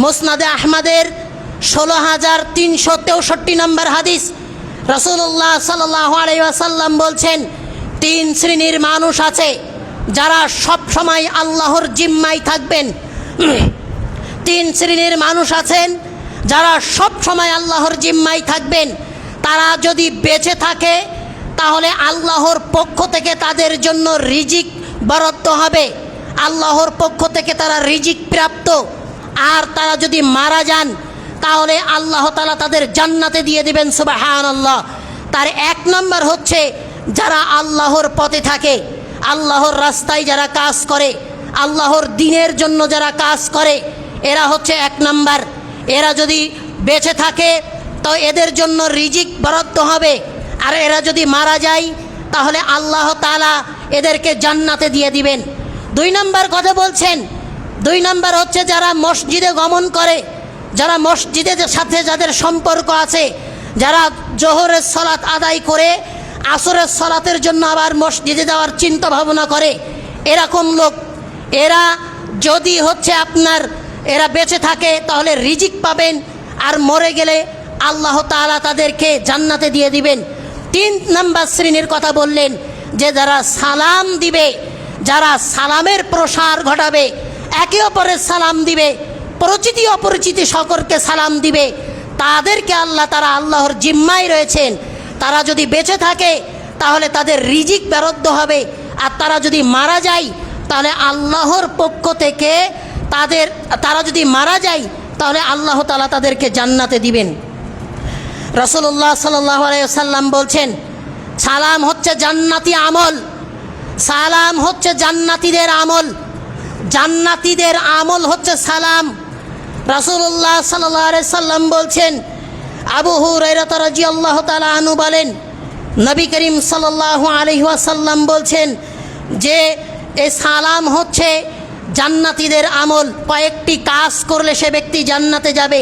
মুসনাদে আহমদের 16363 নম্বর হাদিস, রাসূলুল্লাহ সাল্লাল্লাহু আলাইহি ওয়াসাল্লাম বলছেন, 3 শ্রেণীর মানুষ আছে যারা সব সময় আল্লাহর জিম্মায় থাকবেন। 3 শ্রেণীর মানুষ আছেন যারা সব সময় আল্লাহর জিম্মায় থাকবেন। তারা যদি বেঁচে থাকে, তাহলে আল্লাহর পক্ষ থেকে তাদের জন্য রিজিক বরাদ্দ হবে, আল্লাহর পক্ষ থেকে তারা রিজিক প্রাপ্ত। আর তারা যদি মারা যান, তাহলে আল্লাহ তাআলা তাদের জান্নাতে দিয়ে দেবেন। সুবহানাল্লাহ। তার 1 নম্বর হচ্ছে যারা আল্লাহর পথে থাকে, আল্লাহর রাস্তায় যারা কাজ করে, আল্লাহর দ্বীনের জন্য যারা কাজ করে, এরা হচ্ছে 1 নম্বর। এরা যদি বেঁচে থাকে, তো এদের জন্য রিজিক বরাদ্দ হবে। আর এরা যদি মারা যায়, তাহলে আল্লাহ তাআলা এদেরকে জান্নাতে দিয়ে দিবেন। 2 নম্বর কথা বলছেন, 2 নম্বর হচ্ছে যারা মসজিদে গমন করে, যারা মসজিদের সাথে যাদের সম্পর্ক আছে, যারা জোহরের সালাত আদায় করে আসরের সালাতের জন্য আবার মসজিদে যাওয়ার চিন্তা ভাবনা করে, এরকম লোক, এরা যদি হচ্ছে এরা বেঁচে থাকে, তাহলে রিজিক পাবেন। আর মরে গেলে আল্লাহ তাআলা তাদেরকে জান্নাতে দিয়ে দিবেন। 3 নম্বর শ্রেণীর কথা বললেন, যে যারা সালাম দিবে, যারা সালামের প্রসার ঘটাবে, একে অপরের সালাম দিবে, পরিচিতি অপরিচিতি সকলকে সালাম দিবে, তাদেরকে তারা আল্লাহর জিম্মায় রয়েছেন। তারা যদি বেঁচে থাকে, তাহলে তাদের রিজিক বরাদ্দ হবে। আর তারা যদি মারা যায়, তাহলে আল্লাহর পক্ষ থেকে তারা যদি মারা যায়, তাহলে আল্লাহ তাআলা তাদেরকে জান্নাতে দিবেন। রাসূলুল্লাহ সাল্লাল্লাহু আলাইহি ওয়াসাল্লাম বলছেন, সালাম হচ্ছে জান্নাতি আমল, সালাম হচ্ছে জান্নাতীদের আমল, জান্নাতীদের আমল হচ্ছে সালাম। রাসূলুল্লাহ সাল্লাল্লাহু আলাইহি ওয়াসাল্লাম বলছেন, আবু হুরায়রা রাদিয়াল্লাহু তাআলা আনহু বলেন, নবী করিম সাল্লাল্লাহু আলাইহি ওয়াসাল্লাম বলছেন যে এই সালাম হচ্ছে জান্নাতীদের আমল, কয়েকটি কাজ করলে সে ব্যক্তি জান্নাতে যাবে।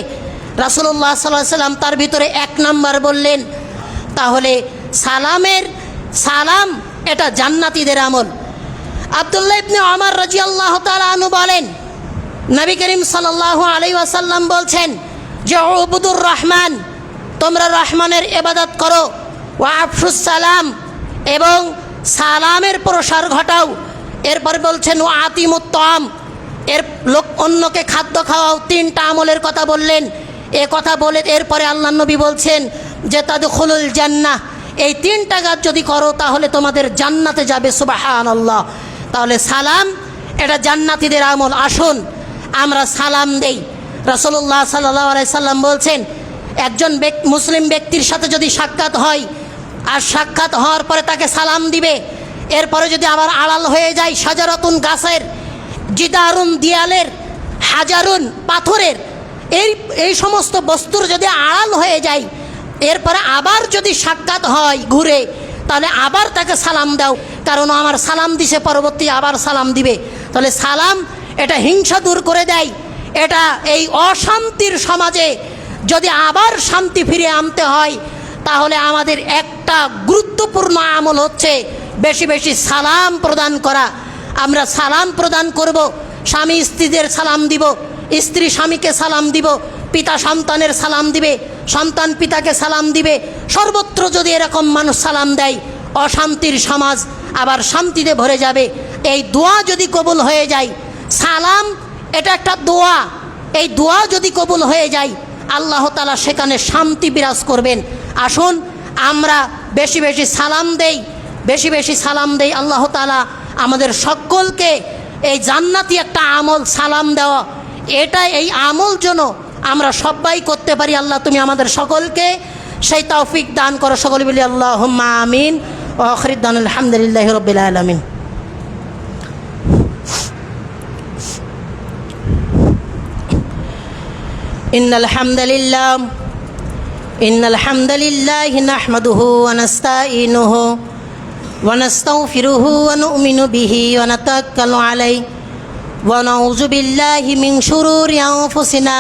রাসূলুল্লাহ সাল্লাল্লাহু আলাইহি ওয়াসাল্লাম তার ভিতরে 1 নম্বর বললেন। তাহলে সালাম এটা জান্নাতীদের আমল। আব্দুল্লাহ ইবনে ওমর রাদিয়াল্লাহু তাআলা আনহু বলেন, নবী করিম সাল্লাল্লাহু আলাইহি ওয়াসাল্লাম বলছেন যে উবুদুর রহমান, তোমরা রহমানের ইবাদত করো, ওয়া আফশুস সালাম, এবং সালামের প্রসার ঘটাও। এরপর বলছেন ওয়া আতিমুত তাম, এর লোক অন্যকে খাদ্য খাওয়াও। তিনটা আমলের কথা বললেন। এ কথা বলে এরপরে আল্লাহ নবী বলছেন যে তাদখুলুল জান্নাহ, এই তিনটা কাজ যদি করো তাহলে তোমাদের জান্নাতে যাবে। সুবহানাল্লাহ। তাহলে সালাম এটা জান্নাতীদের আমল। আসুন আমরা সালাম দেই। রাসূলুল্লাহ সাল্লাল্লাহু আলাইহি সাল্লাম বলছেন, একজন মুসলিম ব্যক্তির সাথে যদি সাক্ষাৎ হয় আর সাক্ষাৎ হওয়ার পরে তাকে সালাম দিবে, এরপরে যদি আবার আড়াল হয়ে যায় শাজারাতুন গাছের, জিদারুন দিয়ালের, হাজারুন পাথরের, এই সমস্ত বস্তুর যদি আড়াল হয়ে যায়, এরপরে আবার যদি সাক্ষাৎ হয় ঘুরে, তাহলে আবার তাকে সালাম দাও, কারণ আমার সালাম দিছে, পরবর্তী আবার সালাম দিবে। তাহলে সালাম এটা হিংসা দূর করে দেয়। এটা এই অশান্তির সমাজে যদি আবার শান্তি ফিরে আনতে হয়, তাহলে আমাদের একটা গুরুত্বপূর্ণ আমল হচ্ছে বেশি বেশি সালাম প্রদান করা। আমরা সালাম প্রদান করব, স্বামী স্ত্রীদের সালাম দিব, স্ত্রী স্বামীকে সালাম দিব, পিতা সন্তানের সালাম দিবে, সন্তান পিতাকে সালাম দিবে। সর্বত্র যদি এরকম মানুষ সালাম দেয়, অশান্তির সমাজ আবার শান্তিতে ভরে যাবে। এই দোয়া যদি কবুল হয়ে যায়, সালাম এটা একটা দোয়া, এই দোয়া যদি কবুল হয়ে যায়, আল্লাহ তাআলা সেখানে শান্তি বিরাজ করবেন। আসুন আমরা বেশি বেশি সালাম দেই, বেশি বেশি সালাম দেই। আল্লাহ তাআলা আমাদের সকলকে এই জান্নাতি একটা আমল সালাম দেওয়া, এটা এই আমল যেন আমরা সবাই করতে পারি। আল্লাহ তুমি আমাদের সকলকে সেই তৌফিক দান করো। সকলে বলি আল্লাহুম্মা আমিন। ওয়া আখিরু দাওয়ানা আলহামদুলিল্লাহি রাব্বিল আলামিন। ইন্নাল হামদালিল্লাহি নাহমাদুহু ওয়া নাস্তাঈনুহু ওয়া নাস্তাগফিরুহু ওয়া নু'মিনু বিহি ওয়া নাতাওয়াক্কালু আলাইহি ওয়া নাউযু বিল্লাহি মিন শুরুরি আনফুসিনা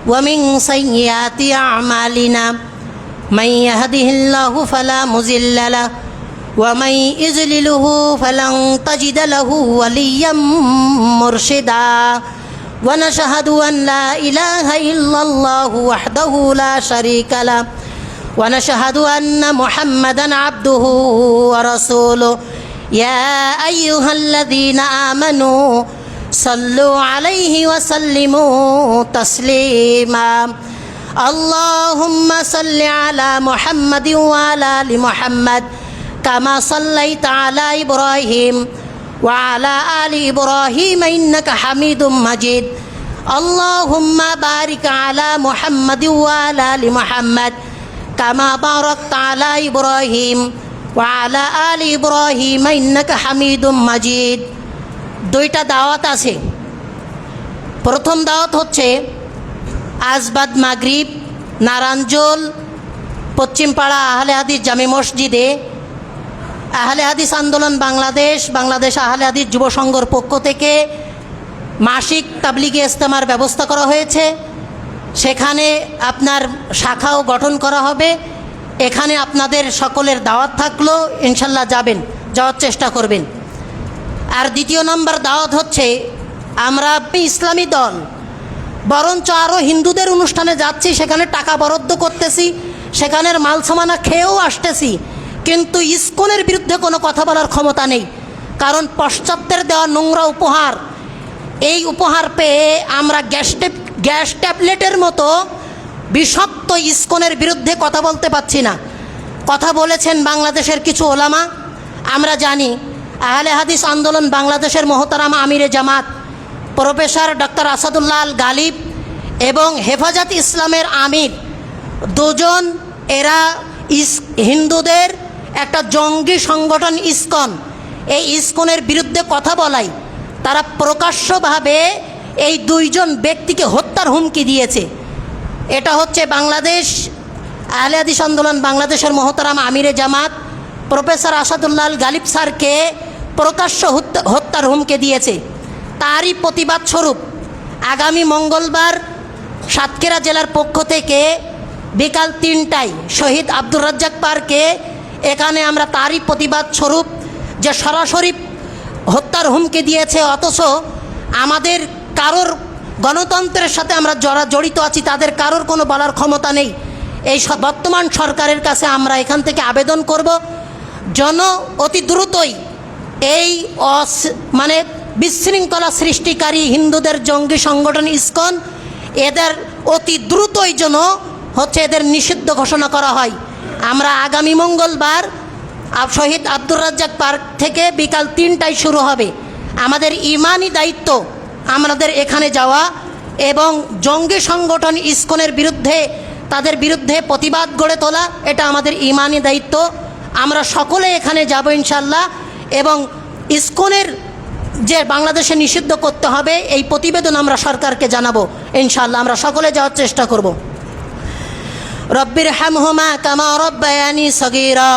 ওয়া মিন সাইয়্যাতি আ'মালিনা। মান ইয়াহদিহিল্লাহু ফালা মুযিল্লা লাহু ওয়া মান ইযলিলহু ফালান তাজিদা লাহু ওয়ালিয়্যাম মুরশিদা। ونشهد أن لا إله إلا الله وحده لا شريك له ونشهد أن محمدا عبده ورسوله يا أيها الذين آمنوا صلوا عليه وسلموا تسليما اللهم صل على محمد وعلى آل محمد كما صليت على إبراهيم وعلى آل إبراهيم إنك حميد مجيد اللهم بارك على محمد وعلى آل محمد كما باركت على إبراهيم وعلى آل إبراهيم إنك حميد مجيد। দুইটা দাওয়াত আছে। প্রথম দাওয়াত হচ্ছে আজ বাদ মাগরিব নারায়ণজোল পশ্চিমপাড়া আহলে হাদিস জামে মসজিদে আহলে হাদিস আন্দোলন বাংলাদেশ আহলে হাদিস যুব সংঘর পক্ষ থেকে মাসিক তাবলিগে ইজতেমার ব্যবস্থা করা হয়েছে। সেখানে আপনার শাখাও গঠন করা হবে। এখানে আপনাদের সকলের দাওয়াত থাকলো, ইনশাল্লাহ যাওয়ার চেষ্টা করবেন। আর দ্বিতীয় নম্বর দাওয়াত হচ্ছে আমরা ইসলামী দল বরঞ্চ আরও হিন্দুদের অনুষ্ঠানে যাচ্ছি, সেখানে টাকা বরাদ্দ করতেছি, সেখানের মাল সামানা খেয়েও আসতেছি, কিন্তু ইসকনের বিরুদ্ধে কোনো কথা বলার ক্ষমতা নেই। কারণ পাশ্চাত্যের দেওয়া নোংরা উপহার, এই উপহার পেয়ে আমরা গ্যাস ট্যাবলেটের মতো বিষাক্ত ইসকনের বিরুদ্ধে কথা বলতে পারছি না। কথা বলেছেন বাংলাদেশের কিছু ওলামা, আমরা জানি। আহলে হাদিস আন্দোলন বাংলাদেশের মহতারাম আমিরে জামাত প্রফেসর ডক্টর আসাদুল্লাহ আল গালিব এবং হেফাজত ইসলামের আমির দুজন, এরা হিন্দুদের একটা জঙ্গি সংগঠন ইসকন, এই ইসকনের বিরুদ্ধে কথা বলায় তারা প্রকাশ্যভাবে এই দুইজন ব্যক্তিকে হত্যার হুমকি দিয়েছে। এটা হচ্ছে বাংলাদেশ আহলে হাদিস আন্দোলন বাংলাদেশের মহতারাম আমিরে জামাত প্রফেসর আসাদুল্লাহ আল গালিব স্যারকে প্রকাশ্য হত্যার হুমকি দিয়েছে। তারই প্রতিবাদ স্বরূপ আগামী মঙ্গলবার সাতক্ষীরা জেলার পক্ষ থেকে বিকাল 3টায় শহীদ আব্দুর রাজ্জাক পার্কে এখানে আমরা তারই প্রতিবাদ স্বরূপ যে সরাসরি হত্যার হুমকি দিয়েছে, অথচ আমাদের কারোর গণতন্ত্রের সাথে আমরা যারা জড়িত আছি তাদের কারোর কোনো বলার ক্ষমতা নেই। এই বর্তমান সরকারের কাছে আমরা এখান থেকে আবেদন করব, অতি দ্রুতই এই মানে বিশৃঙ্খলা সৃষ্টিকারী হিন্দুদের জঙ্গি সংগঠন ইসকন, এদের অতি দ্রুতই এদের নিষিদ্ধ ঘোষণা করা হয়। আমরা আগামী মঙ্গলবার শহীদ আব্দুর রাজ্জাক পার্ক থেকে বিকাল 3টায় শুরু হবে। আমাদের ইমানি দায়িত্ব আমাদের এখানে যাওয়া এবং জঙ্গি সংগঠন ইসকনের বিরুদ্ধে তাদের বিরুদ্ধে প্রতিবাদ গড়ে তোলা, এটা আমাদের ইমানি দায়িত্ব। আমরা সকলে এখানে যাব ইনশাল্লাহ, এবং ইসকনের যে বাংলাদেশে নিষিদ্ধ করতে হবে এই প্রতিবেদন আমরা সরকারকে জানাবো ইনশাল্লাহ। আমরা সকলে যাওয়ার চেষ্টা করব। রব্বির হামহুমা কামা রব্বায়ানি সগীরা,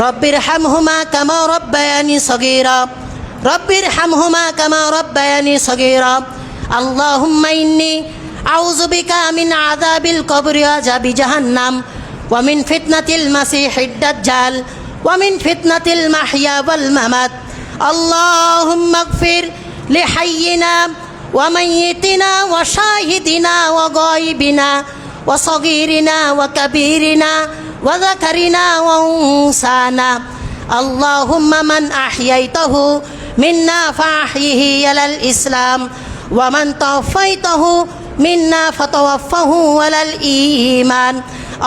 রব্বির হামহুমা কামা রব্বায়ানি সগীরা, রব্বির হামহুমা কামা রব্বায়ানি সগীরা। আল্লাহুম্মা ইন্নী আউযু বিকা মিন আযাবিল কবরি ওয়া আযাবি জাহান্নাম ওয়া মিন ফিতনাতিল মাসিহিদ দাজ্জাল ওয়া মিন ফিতনাতিল মাহইয়া ওয়াল মামাত। আল্লাহুম্মা ইগফির লিহাইয়িনা ওয়া মাইয়িতিনা ওয়া শাহিদিনা ওয়া গায়িবিনা ওয়া সগীরিনা ওয়া কাবীরিনা ওয়া যাকারিনা ওয়া উনসানা। আল্লাহুম্মা মান আহইয়াইতাহু মিন্না ফাহইহি আলাল ইসলাম ওয়া মান তাওফাইতাহু মিন্না ফাতাওয়াফাহু আলাল ঈমান।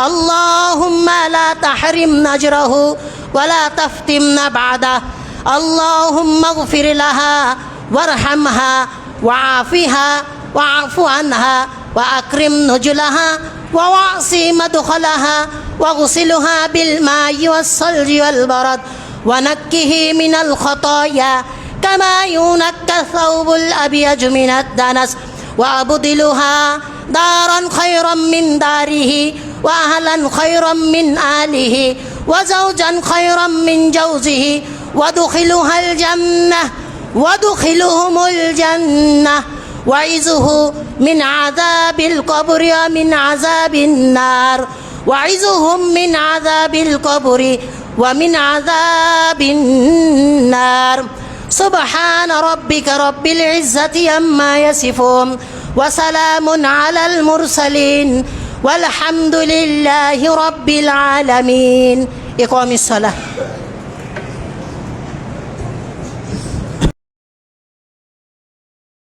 আল্লাহুম্মা লা তাহরিমনা আজরাহু ওয়া লা তাফতিমনা বা'দা। আল্লাহুম্মা ইগফির লাহা ওয়ারহামহা ওয়াআফিহা ওয়াআফু আনহা ওয়া আকরিম নুজুলাহা ওয়া ওয়াসি মাদখালাহা ওয়াগসিলহা বিল মাই ওয়াস সালজি ওয়াল বারাদ ওয়া নাক্কিহি মিনাল খাতায়া কামা ইউনাক্কা সাওবুল আবিয়াজ মিনাদ দানাস ওয়া আবদিলহা দারান খায়রাম মিন দারিহি ওয়া আহলান খায়রাম মিন আলিহি ওয়া যাওজান খায়রাম মিন জাওজিহি ওয়াদখিলুহাল জান্নাহ ওয়াদখিলুহুমুল জান্নাহ ওয়াইযুহু মিন আযাবিল কবরি ওয়া মিন আযাবিন নার ওয়াইযুহুম মিন আযাবিল কবরি ওয়া মিন আযাবিন নার। সুবহান রাব্বিকা রাব্বিল ইজ্জাতি আম্মা ইয়াসিফুন ওয়া সালামুন আলাল মুরসালিন ওয়ালহামদুলিল্লাহি রাব্বিল আলামিন। ইকামিস সালাহ।